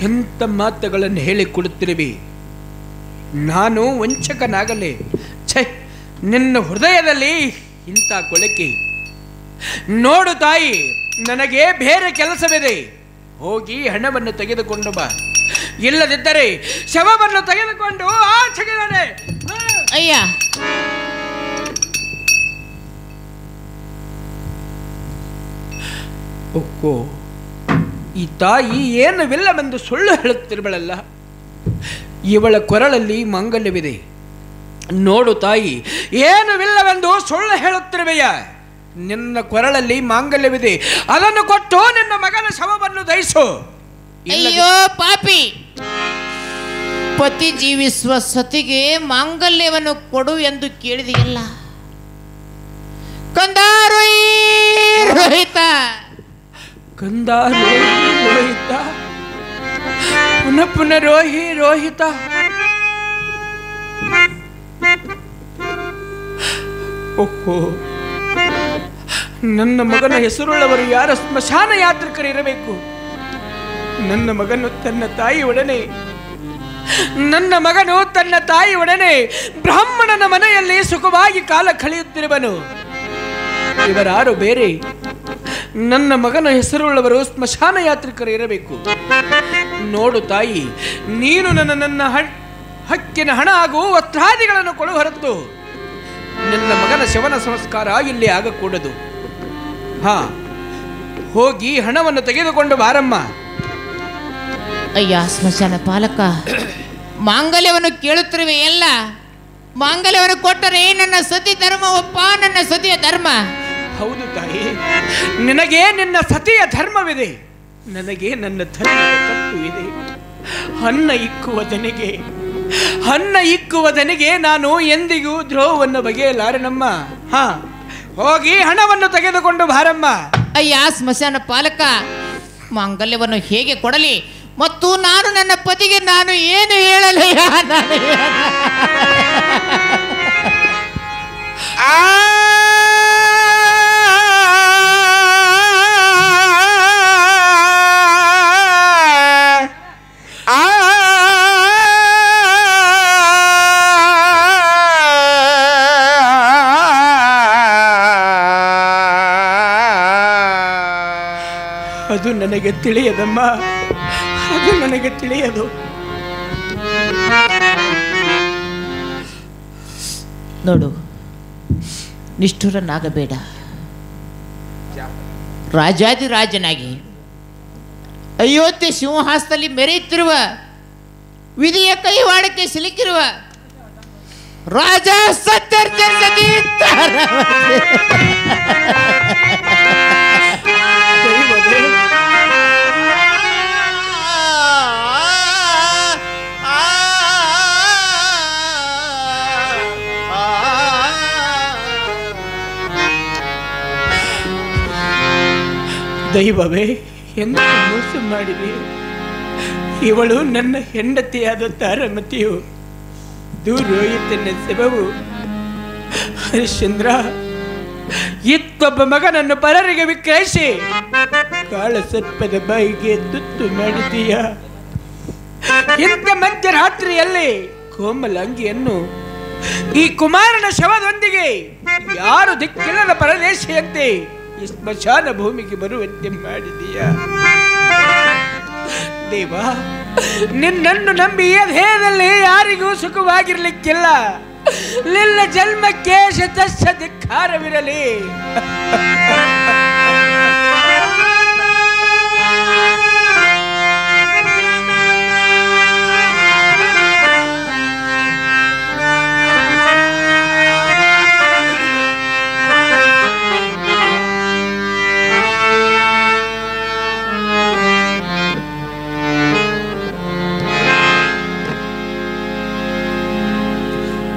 ಎಂತ ಮಾತುಗಳನ್ನು ಹೇಳಿಕೊಡುತ್ತಿರುವಿ? ನಾನು ವಂಚಕನಾಗಲೇ? ಛೇ, ನಿನ್ನ ಹೃದಯದಲ್ಲಿ ಇಂಥ ಕೊಳಕೆ. ನೋಡು ತಾಯಿ, ನನಗೆ ಬೇರೆ ಕೆಲಸವಿದೆ. ಹೋಗಿ ಹಣವನ್ನು ತೆಗೆದುಕೊಂಡು ಬಾ. ಇಲ್ಲದಿದ್ದರೆ ಶವವನ್ನು ತೆಗೆದುಕೊಂಡು ಆಚೆಗೆ ನಡೆ. ಅಯ್ಯ, ಒಕ್ಕೋ, ಈ ತಾಯಿ ಏನವಿಲ್ಲವೆಂದು ಸುಳ್ಳು ಹೇಳುತ್ತಿರುವಳಲ್ಲ. ಇವಳ ಕೊರಳಲ್ಲಿ ಮಾಂಗಲ್ಯವಿದೆ. ನೋಡು ತಾಯಿ, ಏನವಿಲ್ಲವೆಂದು ಸುಳ್ಳು ಹೇಳುತ್ತಿರುವೆಯ? ನಿನ್ನ ಕೊರಳಲ್ಲಿ ಮಾಂಗಲ್ಯವಿದೆ, ಅದನ್ನು ಕೊಟ್ಟು ನಿನ್ನ ಮಗನ ಶವವನ್ನು ದಹಿಸು. ಅಯ್ಯೋ ಪಾಪಿ, ಪತಿ ಜೀವಿಸುವ ಸತಿಗೆ ಮಾಂಗಲ್ಯವನ್ನು ಕೊಡು ಎಂದು ಕೇಳಿದೆಯಲ್ಲ. ಕಂದ ರೋಹಿತ, ಕಂದ ರೋಹಿತ, ಪುನಃ ಪುನಃ ರೋಹಿತ. ಓಹೋ, ನನ್ನ ಮಗನ ಹೆಸರುಳ್ಳವರು ಯಾರ ಸ್ಮಶಾನ ಯಾತ್ರಿಕರಿರಬೇಕು. ನನ್ನ ಮಗನು ತನ್ನ ತಾಯಿ ಒಡನೆ ಬ್ರಾಹ್ಮಣನ ಮನೆಯಲ್ಲಿ ಸುಖವಾಗಿ ಕಾಲ ಕಳೆಯುತ್ತಿರುವನು. ಇವರಾರು ಬೇರೆ, ನನ್ನ ಮಗನ ಹೆಸರುಳ್ಳವರು ಸ್ಮಶಾನ ಯಾತ್ರಿಕರು ಇರಬೇಕು. ನೋಡು ತಾಯಿ, ನೀನು ನನ್ನ ಹಕ್ಕಿನ ಹಣ ಹಾಗೂ ವಸ್ತ್ರಾದಿಗಳನ್ನು ಕೊಡು ಹೊರತು ನನ್ನ ಮಗನ ಶವನ ಸಂಸ್ಕಾರ ಇಲ್ಲಿ ಆಗಕೂಡದು. ಹೋಗಿ ಹಣವನ್ನು ತೆಗೆದುಕೊಂಡು ಬಾರಮ್ಮ. ಅಯ್ಯ ಸ್ಮಶಾನ ಪಾಲಕ, ಮಾಂಗಲ್ಯವನ್ನು ಕೇಳುತ್ತಿರುವೆ ಎಲ್ಲ. ಮಾಂಗಲ್ಯವನ್ನು ಕೊಟ್ಟರೆ ನನ್ನ ಸತಿ ಧರ್ಮವಪ್ಪ, ನನ್ನ ಸತಿಯ ಧರ್ಮ. ಹೌದು ತಾಯಿ, ನಿನಗೆ ನಿನ್ನ ಸತಿಯ ಧರ್ಮವಿದೆ, ನನಗೆ ನನ್ನ ಧರ್ಮದ ಕಟ್ಟು ಇದೆ. ಹನ್ನ ಇಕ್ಕುವದನಿಗೆ ನಾನು ಎಂದಿಗೂ ದ್ರೋಹವನ್ನು ಬಗೆಯಲಾರನಮ್ಮ. ಹೋಗಿ ಹಣವನ್ನು ತೆಗೆದುಕೊಂಡು ಬಾರಮ್ಮ. ಅಯ್ಯ ಸ್ಮಶಾನ ಪಾಲಕ, ಮಾಂಗಲ್ಯವನ್ನು ಹೇಗೆ ಕೊಡಲಿ ಮತ್ತು ನಾನು ನನ್ನ ಪತಿಗೆ ನಾನು ಏನು ಹೇಳಲಯ್ಯ? ಅದು ನನಗೆ ತಿಳಿಯದಮ್ಮ, ಅದು ನನಗೆ ತಿಳಿಯದು. ನೋಡು, ನಿಷ್ಠುರನಾಗಬೇಡ. ರಾಜಾದಿರಾಜನಾಗಿ ಅಯೋಧ್ಯೆ ಸಿಂಹಾಸನದಲ್ಲಿ ಮೆರೆಯುತ್ತಿರುವ, ವಿಧಿಯ ಕೈವಾಡಕ್ಕೆ ಸಿಲುಕಿರುವ ರಾಜ ಸತ್ಯರ್ಜಿ ದೈವವೇ, ಎಂತ ಮೋಸ ಮಾಡಿದೆ. ಇವಳು ನನ್ನ ಹೆಂಡತಿಯಾದ ತಾರಮತಿಯು, ರೋಹಿತನ ಸೆಬವು. ಹರಿಶ್ಚಂದ್ರ, ಇತ್ತೊಬ್ಬ ಮಗನನ್ನು ಪರರಿಗೆ ವಿಕ್ರಯಿಸಿ ಕಾಳ ಸರ್ಪದ ಬಾಯಿಗೆ ತುತ್ತು ಮಾಡಿದೀಯ. ಇಂಥ ಮಧ್ಯರಾತ್ರಿಯಲ್ಲಿ ಕೋಮಲಾಂಗಿಯನ್ನು ಈ ಕುಮಾರನ ಶವದೊಂದಿಗೆ ಯಾರು ದಿಕ್ಕಿಲ್ಲದ ಪರದೇಶಿಯಂತೆ ಈ ಸ್ಮಶಾನ ಭೂಮಿಗೆ ಬರುವಂತೆ ಮಾಡಿದೀಯ. ದೇವ, ನಿನ್ನನ್ನು ನಂಬಿ ಈ ದೇಹದಲ್ಲಿ ಯಾರಿಗೂ ಸುಖವಾಗಿರ್ಲಿಕ್ಕಿಲ್ಲ. ನಿನ್ನ ಜನ್ಮಕ್ಕೆ ಶತಸ್ಸ ಧಿಕ್ಕಾರವಿರಲಿ.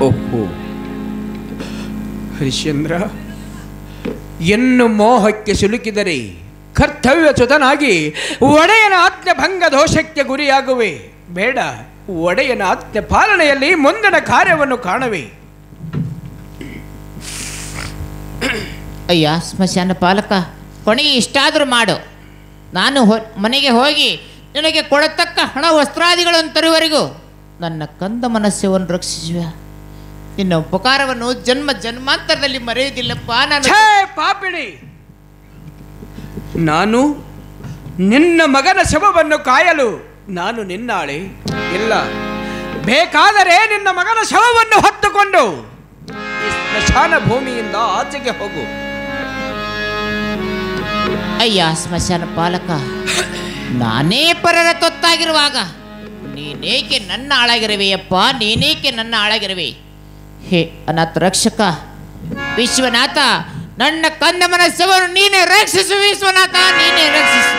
ಓಹೋ ಹರಿಶ್ಚಂದ್ರ, ಎನ್ನು ಮೋಹಕ್ಕೆ ಸಿಲುಕಿದರೆ ಕರ್ತವ್ಯಚ್ಯುತನಾಗಿ ಒಡೆಯನ ಆಜ್ಞೆ ಭಂಗ ದೋಷಕ್ಕೆ ಗುರಿಯಾಗುವೆ. ಬೇಡ, ಒಡೆಯನ ಆಜ್ಞೆ ಪಾಲನೆಯಲ್ಲಿ ಮುಂದಿನ ಕಾರ್ಯವನ್ನು ಕಾಣುವೆ. ಅಯ್ಯ ಸ್ಮಶಾನ ಪಾಲಕ, ಕೊನೆಗೆ ಇಷ್ಟಾದರೂ ಮಾಡು. ನಾನು ಮನೆಗೆ ಹೋಗಿ ನಿನಗೆ ಕೊಡತಕ್ಕ ಹಣ ವಸ್ತ್ರಾದಿಗಳನ್ನು ತರುವವರೆಗೂ ನನ್ನ ಕಂದ ಮನಸ್ಸವನ್ನು ರಕ್ಷಿಸುವ. ನಿನ್ನ ಉಪಕಾರವನ್ನು ಜನ್ಮ ಜನ್ಮಾಂತರದಲ್ಲಿ ಮರೆಯುವುದಿಲ್ಲಪ್ಪ. ಪಾಪಿಣಿ, ನಾನು ನಿನ್ನ ಮಗನ ಶವವನ್ನು ಕಾಯಲು ನಾನು ನಿನ್ನಾಳೆ ಇಲ್ಲ. ಬೇಕಾದರೆ ನಿನ್ನ ಮಗನ ಶವವನ್ನು ಹೊತ್ತುಕೊಂಡು ಈ ಸ್ಮಶಾನ ಭೂಮಿಯಿಂದ ಆಚೆಗೆ ಹೋಗು. ಅಯ್ಯ ಸ್ಮಶಾನ ಪಾಲಕ, ನಾನೇ ಪರರ ತೊತ್ತಾಗಿರುವಾಗ ನೀನೇಕೆ ನನ್ನ ಆಳಾಗಿರುವೆಯಪ್ಪ? ನೀನೇಕೆ ನನ್ನ ಆಳಾಗಿರುವೆ? ಹೇ ಅನಾಥ ರಕ್ಷಕ ವಿಶ್ವನಾಥ, ನನ್ನ ಕಂದ ಮನಸ್ಸವನ್ನು ನೀನೇ ರಕ್ಷಿಸು. ವಿಶ್ವನಾಥ, ನೀನೇ ರಕ್ಷಿಸು.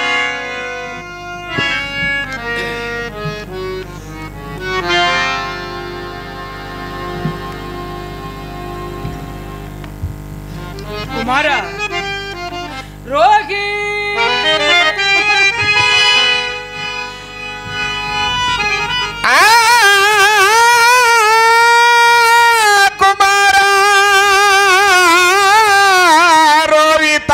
ಕುಮಾರ ರೋಗಿ ಕುಮಾರ ರೋಹಿತ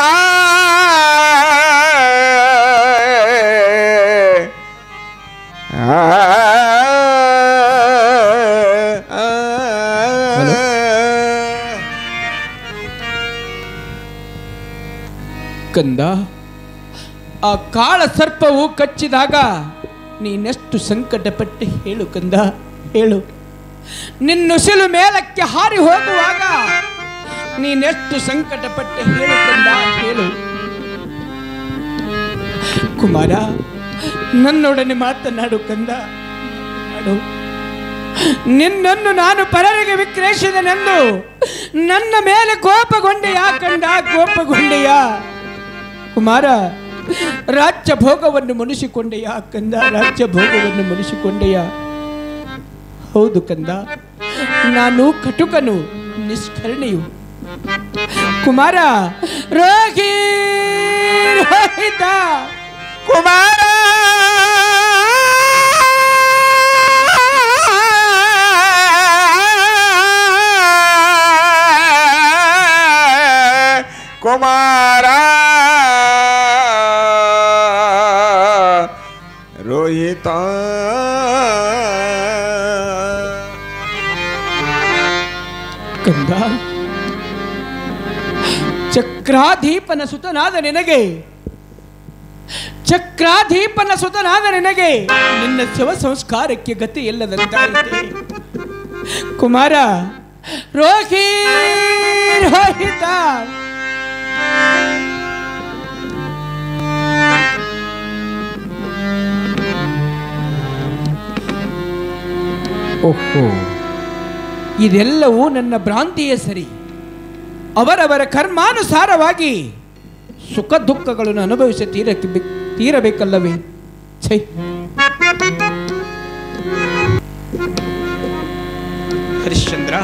ಕಂದ, ಆ ಕಾಳ ಸರ್ಪವು ಕಚ್ಚಿದಾಗ ನೀನೆಷ್ಟು ಸಂಕಟಪಟ್ಟು ಹೇಳು ಕಂದ, ಹೇಳು. ನಿನ್ನುಸಿಲು ಮೇಲಕ್ಕೆ ಹಾರಿ ಹೋಗುವಾಗ ನೀನೆಷ್ಟು ಸಂಕಟಪಟ್ಟು ಹೇಳು ಕಂದ, ಹೇಳು. ಕುಮಾರ, ನನ್ನೊಡನೆ ಮಾತನಾಡು ಕಂದ, ಮಾತನಾಡು. ನಿನ್ನನ್ನು ನಾನು ಪರರಿಗೆ ವಿಕ್ರಯಿಸಿದನೆಂದು ನನ್ನ ಮೇಲೆ ಕೋಪಗೊಂಡೆಯಾ ಕಂದ, ಕೋಪಗೊಂಡೆಯಾ? ಕುಮಾರ, ರಾಜ್ಯ ಭೋಗವನ್ನು ಮುನಿಸಿಕೊಂಡೆಯಾ ಕಂದ, ರಾಜ್ಯ ಭೋಗವನ್ನು ಮುನಿಸಿಕೊಂಡೆಯಾ? ಹೌದು ಕಂದ, ನಾನು ಕಟುಕನು, ನಿಷ್ಕರ್ಣಿಯು. ಕುಮಾರ ರೋಗಿ ರೋಹಿತ ಕುಮಾರ ಕುಮಾರ ರೋಹಿತ ಕಂದ, ಚಕ್ರಾಧೀಪನ ಸುತನಾದ ನಿನಗೆ, ಚಕ್ರಾಧೀಪನ ಸುತನಾದ ನಿನಗೆ ನಿನ್ನ ಶವ ಸಂಸ್ಕಾರಕ್ಕೆ ಗತಿ ಇಲ್ಲದಂತಾಯಿತೆ. ಕುಮಾರ ರೋಗಿ ರೋಹಿತ ಓಹೋ, ಇದೆಲ್ಲವೂ ನನ್ನ ಭ್ರಾಂತಿಯೇ ಸರಿ. ಅವರವರ ಕರ್ಮಾನುಸಾರವಾಗಿ ಸುಖ ದುಃಖಗಳನ್ನು ಅನುಭವಿಸಿ ತೀರಬೇಕಲ್ಲವೇ? ಛೈ, ಹರಿಶ್ಚಂದ್ರ,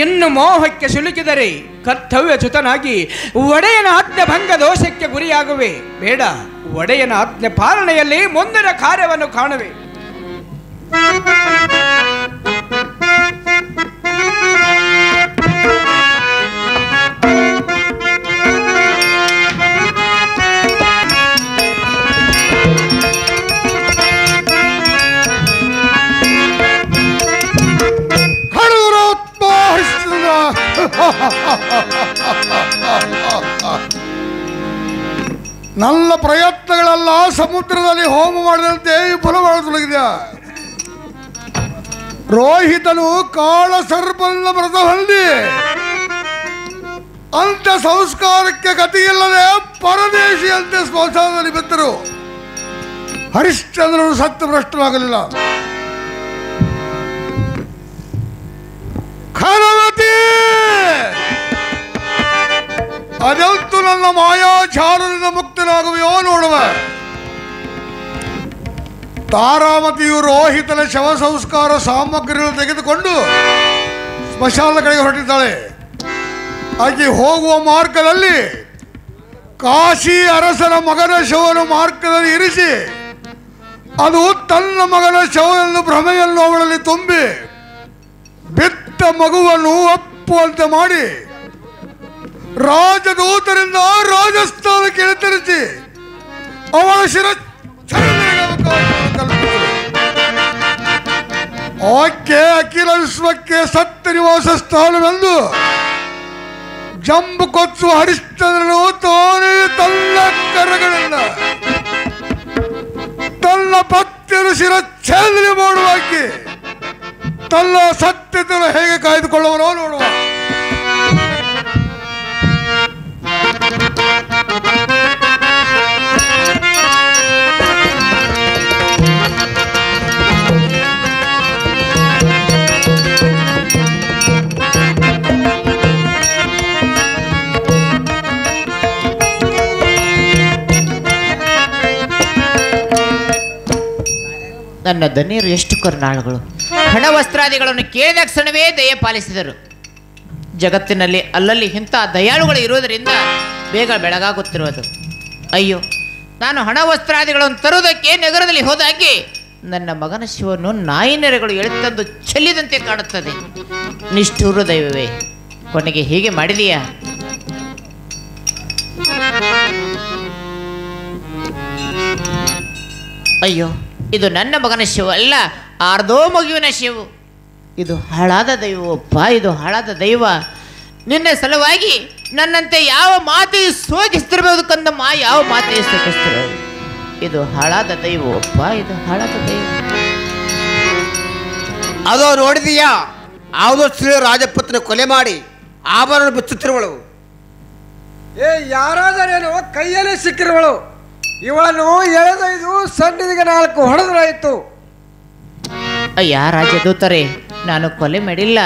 ಇನ್ನು ಮೋಹಕ್ಕೆ ಸಿಲುಕಿದರೆ ಕರ್ತವ್ಯಚ್ಯುತನಾಗಿ ಒಡೆಯನ ಆಜ್ಞೆ ಭಂಗ ದೋಷಕ್ಕೆ ಗುರಿಯಾಗುವೆ. ಬೇಡ, ಒಡೆಯನ ಆಜ್ಞೆ ಪಾಲನೆಯಲ್ಲಿ ಮುಂದಿನ ಕಾರ್ಯವನ್ನು ಕಾಣುವೆ. ನನ್ನ ಪ್ರಯತ್ನಗಳೆಲ್ಲ ಸಮುದ್ರದಲ್ಲಿ ಹೋಮ ಮಾಡಿದಂತೆ ವಿಫಲವಾಗತೊಡಗಿದೆ. ರೋಹಿತನು ಕಾಳ ಸರ್ಪನ ವ್ರತ ಹೊಂದಿ ಅಂತ ಸಂಸ್ಕಾರಕ್ಕೆ ಗತಿಯಿಲ್ಲದೆ ಪರದೇಶಿಯಂತೆ ಸ್ಮಶಾನದಲ್ಲಿ ಬಿದ್ದರು. ಹರಿಶ್ಚಂದ್ರನು ಸತ್ಯಭ್ರಷ್ಟನಾಗಲಿಲ್ಲ. ಖರವತಿ, ಅದಂತೂ ನನ್ನ ಮಾಯಾಚಾರದಿಂದ ಮುಕ್ತನಾಗುವೆಯೋ ನೋಡುವ. ತಾರಾಮತಿಯು ರೋಹಿತನ ಶವ ಸಂಸ್ಕಾರ ಸಾಮಗ್ರಿಗಳನ್ನು ತೆಗೆದುಕೊಂಡು ಸ್ಮಶಾನದ ಕಡೆಗೆ ಹೊರಟಿದ್ದಾಳೆ. ಆಕೆ ಹೋಗುವ ಮಾರ್ಗದಲ್ಲಿ ಕಾಶಿ ಅರಸನ ಮಗನ ಶವವನ್ನು ಮಾರ್ಗದಲ್ಲಿ ಇರಿಸಿ ಅದು ತನ್ನ ಮಗನ ಶವವನ್ನು ಭ್ರಮೆಯನ್ನು ಅವಳಲ್ಲಿ ತುಂಬಿ ಬಿತ್ತ ಮಗುವನ್ನು ಒಪ್ಪುವಂತೆ ಮಾಡಿ ರಾಜದೂತರಿಂದ ರಾಜಸ್ಥಾನಕ್ಕೆ ಎಳೆತರಿಸಿ ಅವಳ ಆಕೆ ಅಖಿಲ ವಿಶ್ವಕ್ಕೆ ಸತ್ಯ ನಿವಾಸ ಸ್ಥಾನವೆಂದು ಜಂಬು ಕೊಚ್ಚುವ ಹರಿಶ್ಚಂದ್ರನು ತಾನೇ ತನ್ನ ಕರಗಳಿಂದ ತನ್ನ ಪತ್ನಿಯನ್ನು ಶಿರಚ್ಛೇದನೆ ಮಾಡುವಾಕೆ ತನ್ನ ಸತ್ಯತೆಯನ್ನು ಹೇಗೆ ಕಾಯ್ದುಕೊಳ್ಳುವನೋ ನೋಡುವ. ನನ್ನ ಧನ್ಯರು ಎಷ್ಟು ಕರುಣಾಳುಗಳು. ಹಣ ವಸ್ತ್ರಾದಿಗಳನ್ನು ಕೇಳಿದ ಕ್ಷಣವೇ ದಯ ಪಾಲಿಸಿದರು. ಜಗತ್ತಿನಲ್ಲಿ ಅಲ್ಲಲ್ಲಿ ಇಂಥ ದಯಾಳುಗಳು ಇರುವುದರಿಂದ ಬೇಗ ಬೆಳಗಾಗುತ್ತಿರುವುದು. ಅಯ್ಯೋ, ನಾನು ಹಣ ವಸ್ತ್ರಾದಿಗಳನ್ನು ತರುವುದಕ್ಕೆ ನಗರದಲ್ಲಿ ಹೋದಾಗೆ ನನ್ನ ಮಗನ ಶಿವನು ನಾಯಿ ನೆರೆಗಳು ಎಳೆತಂದು ಚೆಲ್ಲಿದಂತೆ ಕಾಣುತ್ತದೆ. ನಿಷ್ಠೂರ ದೈವವೇ, ಕೊನೆಗೆ ಹೀಗೆ ಮಾಡಿದೀಯಾ? ಅಯ್ಯೋ, ಇದು ನನ್ನ ಮಗನ ಶಿವ ಅಲ್ಲ, ಆರ್ದೋ ಮಗುವಿನ ಶಿವು. ಇದು ಹಾಳಾದ ದೈವಪ್ಪ, ಇದು ಹಾಳಾದ ದೈವ. ನಿನ್ನ ಸಲುವಾಗಿ ನನ್ನಂತೆ ಯಾವ ಮಾತೆಯು ಸೋಗಿಸ್ತಿರ್ಬೋದು ಕಂದಮ್ಮ, ಯಾವ ಮಾತೆಯು ಸೋಗಿಸ್ತಿರೋದು. ಇದು ಹಾಳಾದ ದೈವಪ್ಪ, ಇದು ಹಾಳಾದ ದೈವ. ಅದೋ ನೋಡಿದೀಯಾ, ಯಾವುದೋ ಸ್ತ್ರೀ ರಾಜಪುತ್ರನ ಕೊಲೆ ಮಾಡಿ ಆಭರಣ ಬಿಚ್ಚುತ್ತಿರುವಳು. ಯಾರಾದರೇನು ಕೈಯಲ್ಲೇ ಸಿಕ್ಕಿರುವಳು. ಇವಳನ್ನು ಎಳೆದೊಯ್ದು ಸನ್ನಿಧಿಗೆ 4 ಹೊಡೆದರಾಯಿತು. ಅಯ್ಯ ರಾಜದೂತರೇ, ನಾನು ಕೊಲೆ ಮಾಡಿಲ್ಲ.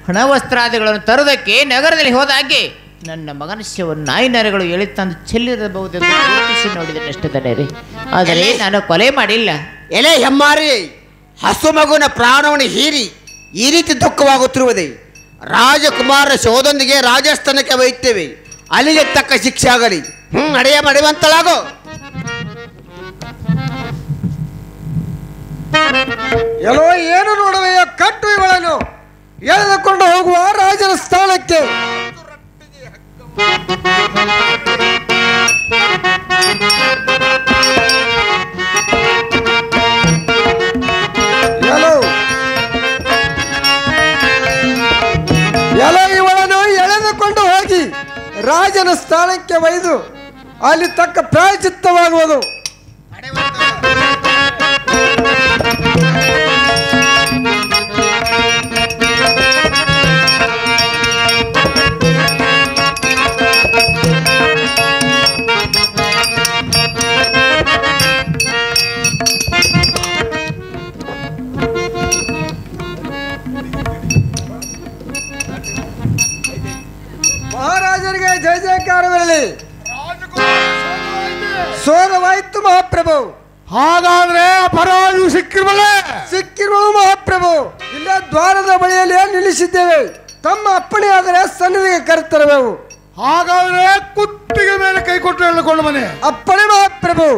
ಹಣ ವಸ್ತ್ರಾದಿಗಳನ್ನು ತರುವುದಕ್ಕೆ ನಗರದಲ್ಲಿ ಹೋದಾಗೆ ನನ್ನ ಮಗನ ಶಿವನು ನಾಯಿ ನರೆಗಳು ಎಳಿ ತಂದು ಚೆಲ್ಲಿರಬಹುದೆಂದು ಗುರುತಿಸಿ ನೋಡಿದನಷ್ಟೇ ದಡೇರಿ, ಆದರೆ ನಾನು ಕೊಲೆ ಮಾಡಿಲ್ಲ. ಎಲೆ ಹೆಮ್ಮಾರಿ, ಹಸು ಮಗುವಿನ ಪ್ರಾಣವನ್ನು ಹೀರಿ ಈ ರೀತಿ ದುಃಖವಾಗುತ್ತಿರುವುದೇ. ರಾಜಕುಮಾರನ ಶೋಧೊಂದಿಗೆ ರಾಜಸ್ಥಾನಕ್ಕೆ ಒಯ್ಯುತ್ತೇವೆ, ಅಲ್ಲಿಗೆ ತಕ್ಕ ಶಿಕ್ಷೆ ಆಗಲಿ. ನಡೆಯ ಮಡಿವಂತಳಾಗೋ. ಎಲ್ಲೋ ಏನು ನೋಡುವೆಯೋ, ಕಟ್ಟು ಇವಳನ್ನು ಎಳೆದುಕೊಂಡು ಹೋಗುವ ರಾಜನ ಸ್ಥಾನಕ್ಕೆ. ಎಲ್ಲೋ ಇವಳನ್ನು ಎಳೆದುಕೊಂಡು ಹೋಗಿ ರಾಜನ ಸ್ಥಾನಕ್ಕೆ ಒಯ್ದು ಅಲ್ಲಿ ತಕ್ಕ ಪ್ರಾಯಚಿತ್ತವಾಗುವುದು. ಮಹಾರಾಜರಿಗೆ ಜಯ ಜಯಕಾರವಿರಲಿ. ಸೋದವಾಯಿತು ಮಹಾಪ್ರಭು. ಹಾಗಾದ್ರೆ ಅಪರಾಧಿ ಸಿಕ್ಕಿರುವುದು ಮಹಾಪ್ರಭು. ಇಲ್ಲೇ ದ್ವಾರದ ಬಳಿಯಲ್ಲೇ ನಿಲ್ಲಿಸಿದ್ದೇವೆ. ತಮ್ಮ ಅಪ್ಪಣೆ ಆದರೆ ಸನ್ನಿಧಿಗೆ ಕರೆತರಬೇಕು. ಹಾಗಾದ್ರೆ ಕುತ್ತಿಗೆ ಮೇಲೆ ಕೈ ಕೊಟ್ಟು ಹೇಳಿಕೊಂಡು ಮನೆ. ಅಪ್ಪಣೆ ಮಹಾಪ್ರಭು.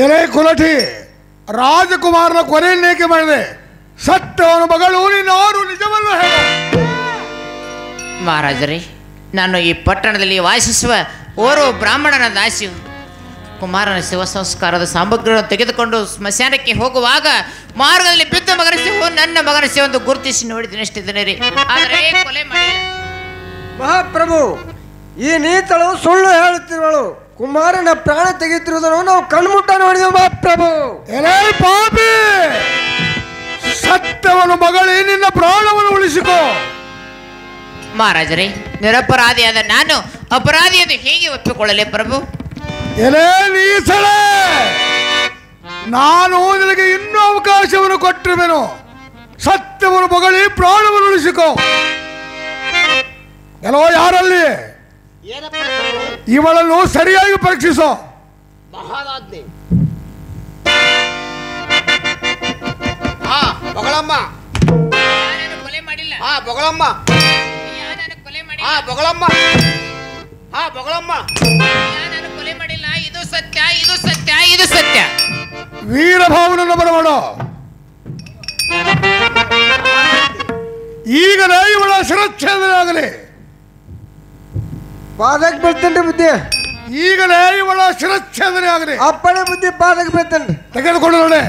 ಎಲೆ ಕುಲಠಿ, ರಾಜಕುಮಾರನ ಕೊನೆಯನ್ನೇಕೆ ಮಾಡಿದೆ? ಸತ್ಯವನ ಮಗಳು ನೀನಾರು ನಿಜವನ್ನು ಹೇಳ. ಮಹಾರಾಜರೇ, ನಾನು ಈ ಪಟ್ಟಣದಲ್ಲಿ ವಾಸಿಸುವ ಓರ್ವ ಬ್ರಾಹ್ಮಣನ ದಾಸಿಯು. ಕುಮಾರನ ಶಿವ ಸಂಸ್ಕಾರದ ಸಾಮಗ್ರಿಗಳನ್ನು ತೆಗೆದುಕೊಂಡು ಸ್ಮಶಾನಕ್ಕೆ ಹೋಗುವಾಗ ಮಾರ್ಗದಲ್ಲಿ ಬಿದ್ದ ಮಗನ ಶಿವು ನನ್ನ ಮಗನ ಶಿವಂದು ಗುರುತಿಸಿ ನೋಡಿದ್ದೀನಿ ಅಷ್ಟೇ ರೀ, ಆದರೆ ಕೊಲೆ ಮಾಡಿಲ್ಲ. ಮಹಾಪ್ರಭು, ಈ ನೀತಳು ಸುಳ್ಳು ಹೇಳುತ್ತಿರುವಳು. ಕುಮಾರನ ಪ್ರಾಣ ತೆಗೆಯುತ್ತಿರುವುದನ್ನು ನಾವು ಕಣ್ಮುಟ್ಟ ನೋಡಿದೆವು ಮಹಾಪ್ರಭು. ಎಲೆ ಪಾಪಿ, ಸತ್ಯವನ ಮಗಳೇ ನಿನ್ನ ಪ್ರಾಣವನ್ನು ಉಳಿಸಿಕೋ. ಮಹಾರಾಜರೇ, ನಿರಪರಾಧಿಯಾದ ನಾನು ಅಪರಾಧಿಯನ್ನು ಹೇಗೆ ಒಪ್ಪಿಕೊಳ್ಳಲಿ ಪ್ರಭು? ಎಲೆ ನೀಸಳೆ, ನಾನು ನಿನಗೆ ಇನ್ನೂ ಅವಕಾಶವನ್ನು ಕೊಟ್ಟಿರುವೆನು. ಸತ್ಯವನ ಮಗಳೇ ಪ್ರಾಣವನ್ನು ಉಳಿಸಿಕೋ. ಎಲ್ಲೋ ಯಾರಲ್ಲಿ ಇವಳನ್ನು ಸರಿಯಾಗಿ ಪರೀಕ್ಷಿಸೋ. ಮಹಾರಾಜ್ಞೆ. ಬೊಗಳಮ್ಮ, ಕೊಲೆ ಮಾಡಿಲ್ಲ. ಬೊಗಳಮ್ಮ, ಕೊಲೆ ಬೊಗಳಮ್ಮ, ಬೊಗಳಮ್ಮ, ನಾನು ಕೊಲೆ ಮಾಡಿಲ್ಲ. ಇದು ಸತ್ಯ, ಇದು ಸತ್ಯ, ಇದು ಸತ್ಯ. ವೀರಭಾವನನ್ನು ಬರಮಾಡೋ. ಈಗಲೇ ಇವಳ ಶಿರಚ್ಛೇದನೆ ಆಗಲಿ. ಪಾದಕ್ಕೆ ಬೀಳ್ತೇನ್ರಿ ಬುದ್ಧಿ. ಈಗಲೇ ಇವಳ ಶಿರಚ್ಛೇದನೆ ಆಗಲಿ. ಅಪ್ಪಣೆ ಬುದ್ಧಿ, ಪಾದಕ್ಕೆ ಬೀಳ್ತೇನ್ರಿ. ತೆಗೆದುಕೊಂಡು ನೋಡೆ.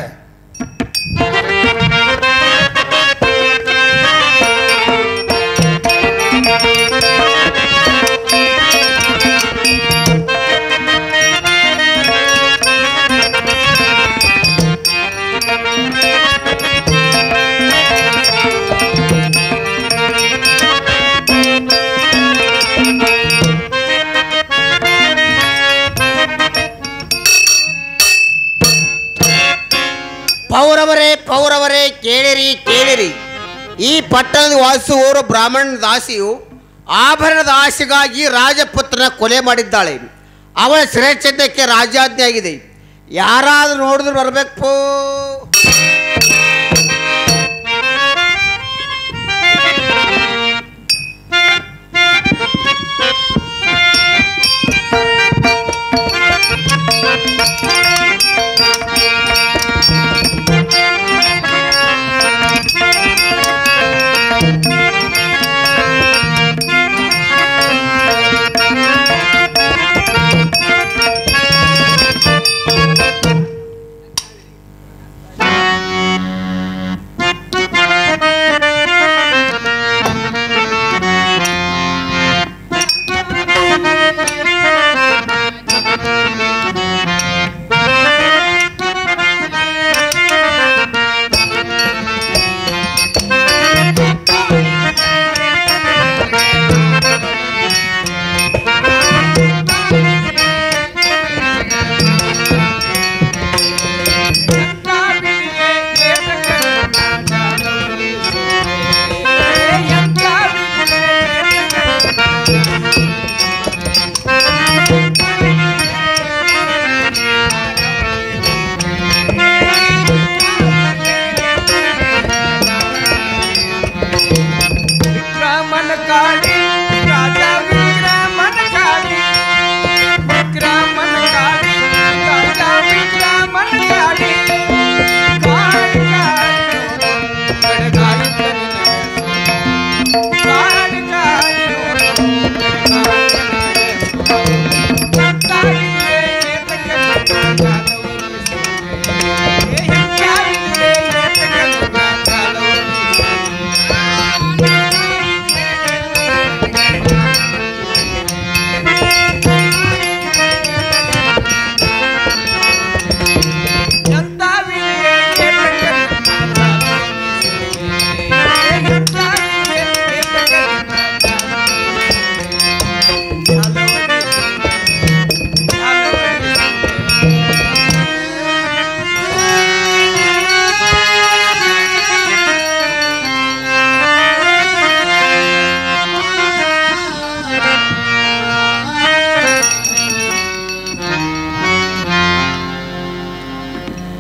ಪೌರವರೇ ಕೇಳಿರಿ ಕೇಳಿರಿ. ಈ ಪಟ್ಟಣದ ವಾಸಿಸುವವರು ಬ್ರಾಹ್ಮಣ ದಾಸಿಯು ಆಭರಣದ ಆಸೆಗಾಗಿ ರಾಜಪುತ್ರನ ಕೊಲೆ ಮಾಡಿದ್ದಾಳೆ. ಅವಳ ಶಿರಚ್ಛೇದಕ್ಕೆ ರಾಜಾಜ್ಞೆ ಆಗಿದೆ. ಯಾರಾದರೂ ನೋಡಿದ್ರು ಬರಬೇಕು.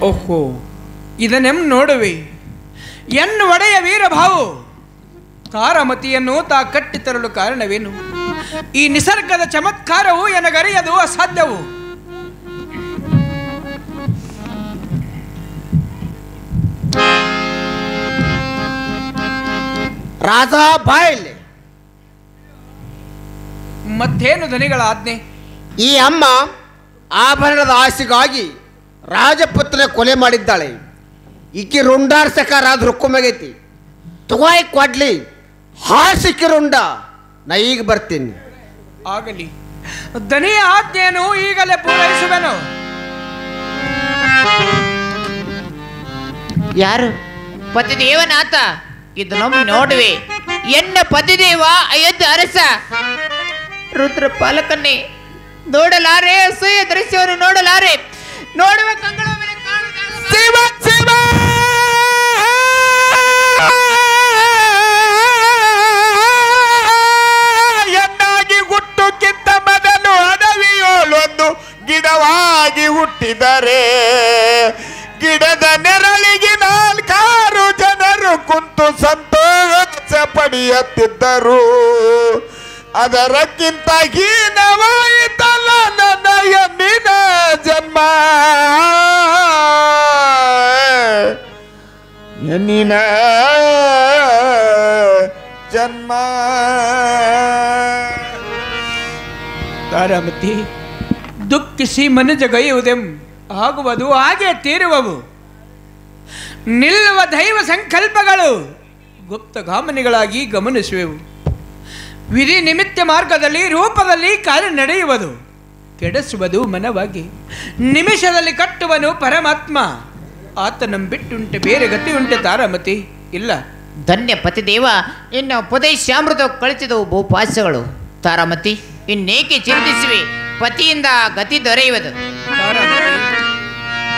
ಓಹೋ, ಇದನ್ನೆಂ ನೋಡುವೆ. ಎನ್ನು ಒಡೆಯ ವೀರಭಾವು ತಾರಮತಿಯನ್ನು ತಾ ಕಟ್ಟಿ ತರಲು ಕಾರಣವೇನು? ಈ ನಿಸರ್ಗದ ಚಮತ್ಕಾರವು ಎನಗರಿಯದು ಅಸಾಧ್ಯವು. ರಾಜ ಬಾಯಲ್ಲಿ ಮತ್ತೇನು ಧನಿಗಳ ಆಜ್ಞೆ? ಈ ಅಮ್ಮ ಆಭರಣದ ಆಸೆಗಾಗಿ ರಾಜಪುತ್ರನ ಕೊಲೆ ಮಾಡಿದ್ದಾಳೆ. ಈಕಿ ರುಂಡಾರ್ಸಕಾರಾದ ಹುಕ್ಕುಮಗೈತಿ. ತಗೋಯ್ ಕೊಡ್ಲಿ ಹಾಸಿಕೆ ರುಂಡ. ನಾ ಈಗ ಬರ್ತೀನಿ. ಆಗಲಿ, ಧನಿಯ ಆಜ್ಞೆಯನ್ನು ಈಗಲೇ ಪೂರೈಸುವೆನು. ಯಾರು? ಪತಿದೇವನಾಥ, ಇದನ್ನೊಮ್ಮೆ ನೋಡುವೆ. ಎನ್ನ ಪತಿದೇವ ಅಯೋಧ್ಯ ಅರಸ ರುದ್ರ ಪಾಲಕನ್ನೇ ನೋಡಲಾರೆ. ಅಸಹ್ಯ ದೃಶ್ಯವನ್ನು ನೋಡಲಾರೆ. ನೋಡುವ ಕಂಗಳ ಮೇಲೆ ಶಿವ ಶಿವ ಎನ್ನಾಗಿ ಹುಟ್ಟುಕ್ಕಿಂತ ಮೊದಲು ಅಡವಿಯೋಳೊಂದು ಗಿಡವಾಗಿ ಹುಟ್ಟಿದರೆ ಗಿಡದ ನೆರಳಿಗೆ 4 ಜನರು ಕುಂತು ಸಂತೋಷ ಪಡೆಯುತ್ತಿದ್ದರು. ಅದರಕ್ಕಿಂತ ಹೀನವಾಯಿತಲ್ಲ ನನ್ನ ಹೆಣ್ಣಿನ ಜನ್ಮ. ಹೆಣ್ಣಿನ ಜನ್ಮ. ತಾರಾಮತಿ, ದುಃಖಿಸಿ ಮನಜಗೈಯುವುದೆಂ ಆಗುವುದು ಹಾಗೆ ತೀರುವವು. ನಿಲ್ಲುವ ದೈವ ಸಂಕಲ್ಪಗಳು ಗುಪ್ತಗಾಮನಿಗಳಾಗಿ ಗಮನಿಸುವೆವು. ವಿಧಿ ನಿಮಿತ್ತ ಮಾರ್ಗದಲ್ಲಿ ರೂಪದಲ್ಲಿ ಕಾರ್ಯ ನಡೆಯುವುದು. ಕೆಡಿಸುವುದು ಮನವಾಗಿ. ನಿಮಿಷದಲ್ಲಿ ಕಟ್ಟುವನು ಪರಮಾತ್ಮ. ಆತನಂ ಬಿಟ್ಟುಂಟೆ ಬೇರೆ ಗತಿ ಉಂಟೆ ತಾರಾಮತಿ? ಇಲ್ಲ. ಧನ್ಯ ಪತಿದೇವ, ಇನ್ನು ಉಪದೇಶಾಮೃತ ಕಳಿಸಿದವು ಬಹುಪಾಸ್ಯಗಳು. ತಾರಾಮತಿ, ಇನ್ನೇಕೆ ಚಿಂತಿಸುವೆ? ಪತಿಯಿಂದ ಗತಿ ದೊರೆಯುವುದು. ತಾರಾಮತಿ,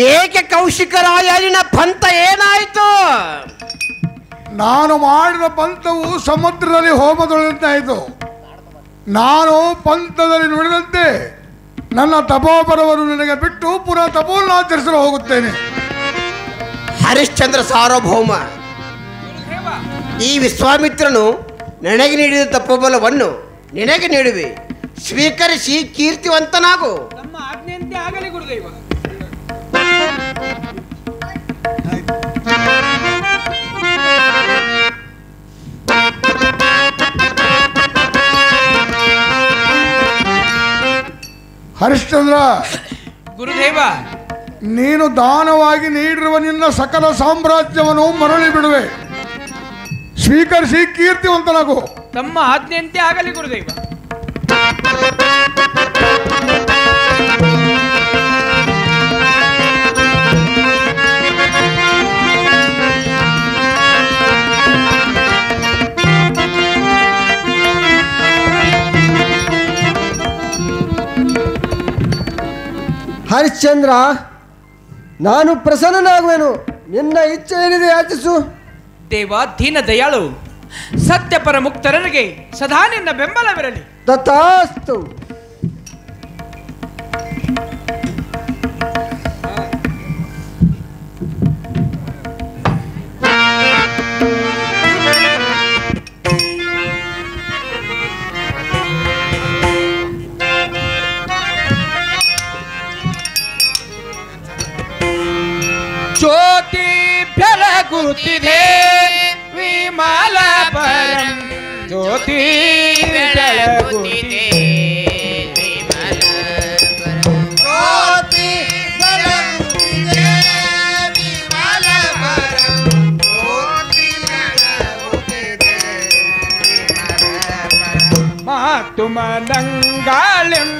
ಏಕೆ ಕೌಶಿಕರಾಯ ನಿನ್ನ ಪಂಥ ಏನಾಯಿತು? ನಾನು ಮಾಡಿದ ಪಂಥವು ಸಮುದ್ರದಲ್ಲಿ ಹೋಮದೊಳಂತಾಯಿತು. ನಾನು ಪಂಥದಲ್ಲಿ ನುಡಿದಂತೆ ನನ್ನ ತಪೋಬರವನ್ನು ನಿನಗೆ ಬಿಟ್ಟು ಪುನಃ ತಪೋವನ್ನು ಆಚರಿಸಲು ಹೋಗುತ್ತೇನೆ. ಹರಿಶ್ಚಂದ್ರ ಸಾರ್ವಭೌಮ, ಈ ವಿಶ್ವಾಮಿತ್ರನು ನನಗೆ ನೀಡಿದ ತಪೋಬಲವನ್ನು ನಿನಗೆ ನೀಡುವೆ, ಸ್ವೀಕರಿಸಿ ಕೀರ್ತಿವಂತನಾಗು. ನಮ್ಮ ಆಜ್ಞೆಯಂತೆ ಆಗಲಿ ಗುರುದೇವ. ಹರಿಶ್ಚಂದ್ರ, ಗುರುದೇವ, ನೀನು ದಾನವಾಗಿ ನೀಡಿರುವ ನಿನ್ನ ಸಕಲ ಸಾಮ್ರಾಜ್ಯವನ್ನು ಮರಳಿ ಬಿಡುವೆ, ಸ್ವೀಕರಿಸಿ ಕೀರ್ತಿವಂತನಾಗು. ತಮ್ಮ ಆಜ್ಞೆಯಂತೆ ಆಗಲಿ ಗುರುದೇವ. ಹರಿಶ್ಚಂದ್ರ, ನಾನು ಪ್ರಸನ್ನನಾಗುವೆನು. ನಿನ್ನ ಇಚ್ಛೆ ಏನಿದೆ ಯಾಚಿಸು. ದೇವ ದೀನ ದಯಾಳು, ಸತ್ಯಪರ ಮುಕ್ತರರಿಗೆ ಸದಾ ನಿನ್ನ ಬೆಂಬಲವಿರಲಿ. ತಥಾಸ್ತು. ಜ್ಯೋತಿ ಬೆಳಗುತ್ತಿದೆ ವಿಮಲ ಪರಂ, ಜ್ಯೋತಿ ಬೆಳಗುತ್ತಿದೆ ವಿಮಲ ಪರಂ, ಜ್ಯೋತಿ ಬೆಳಗುತ್ತಿದೆ ವಿಮಲ ಪರಂ, ಜ್ಯೋತಿ ಬೆಳಗುತ್ತಿದೆ ವಿಮಲ ಪರಂ. ಮಾತುಮ ನಂಗಾಳೆಂ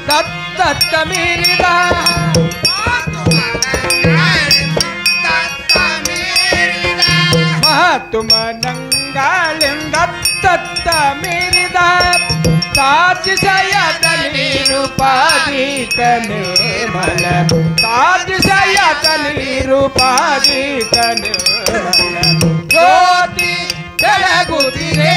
ತತ್ತ ಮೀರಿದ ಮಹಾತ್ಮ ನಂಗಾಳೆಂದತ್ತ ಮೀರಿದ ಸಾಧಿಸಯತನಿರುಪಾದಿತ ನಿರ್ಮಲ, ಸಾಧಿಸಯತನಿರುಪಾದಿತ ನಿರ್ಮಲ, ಜ್ಯೋತಿ ಬೆಳಗುತ್ತಿದೆ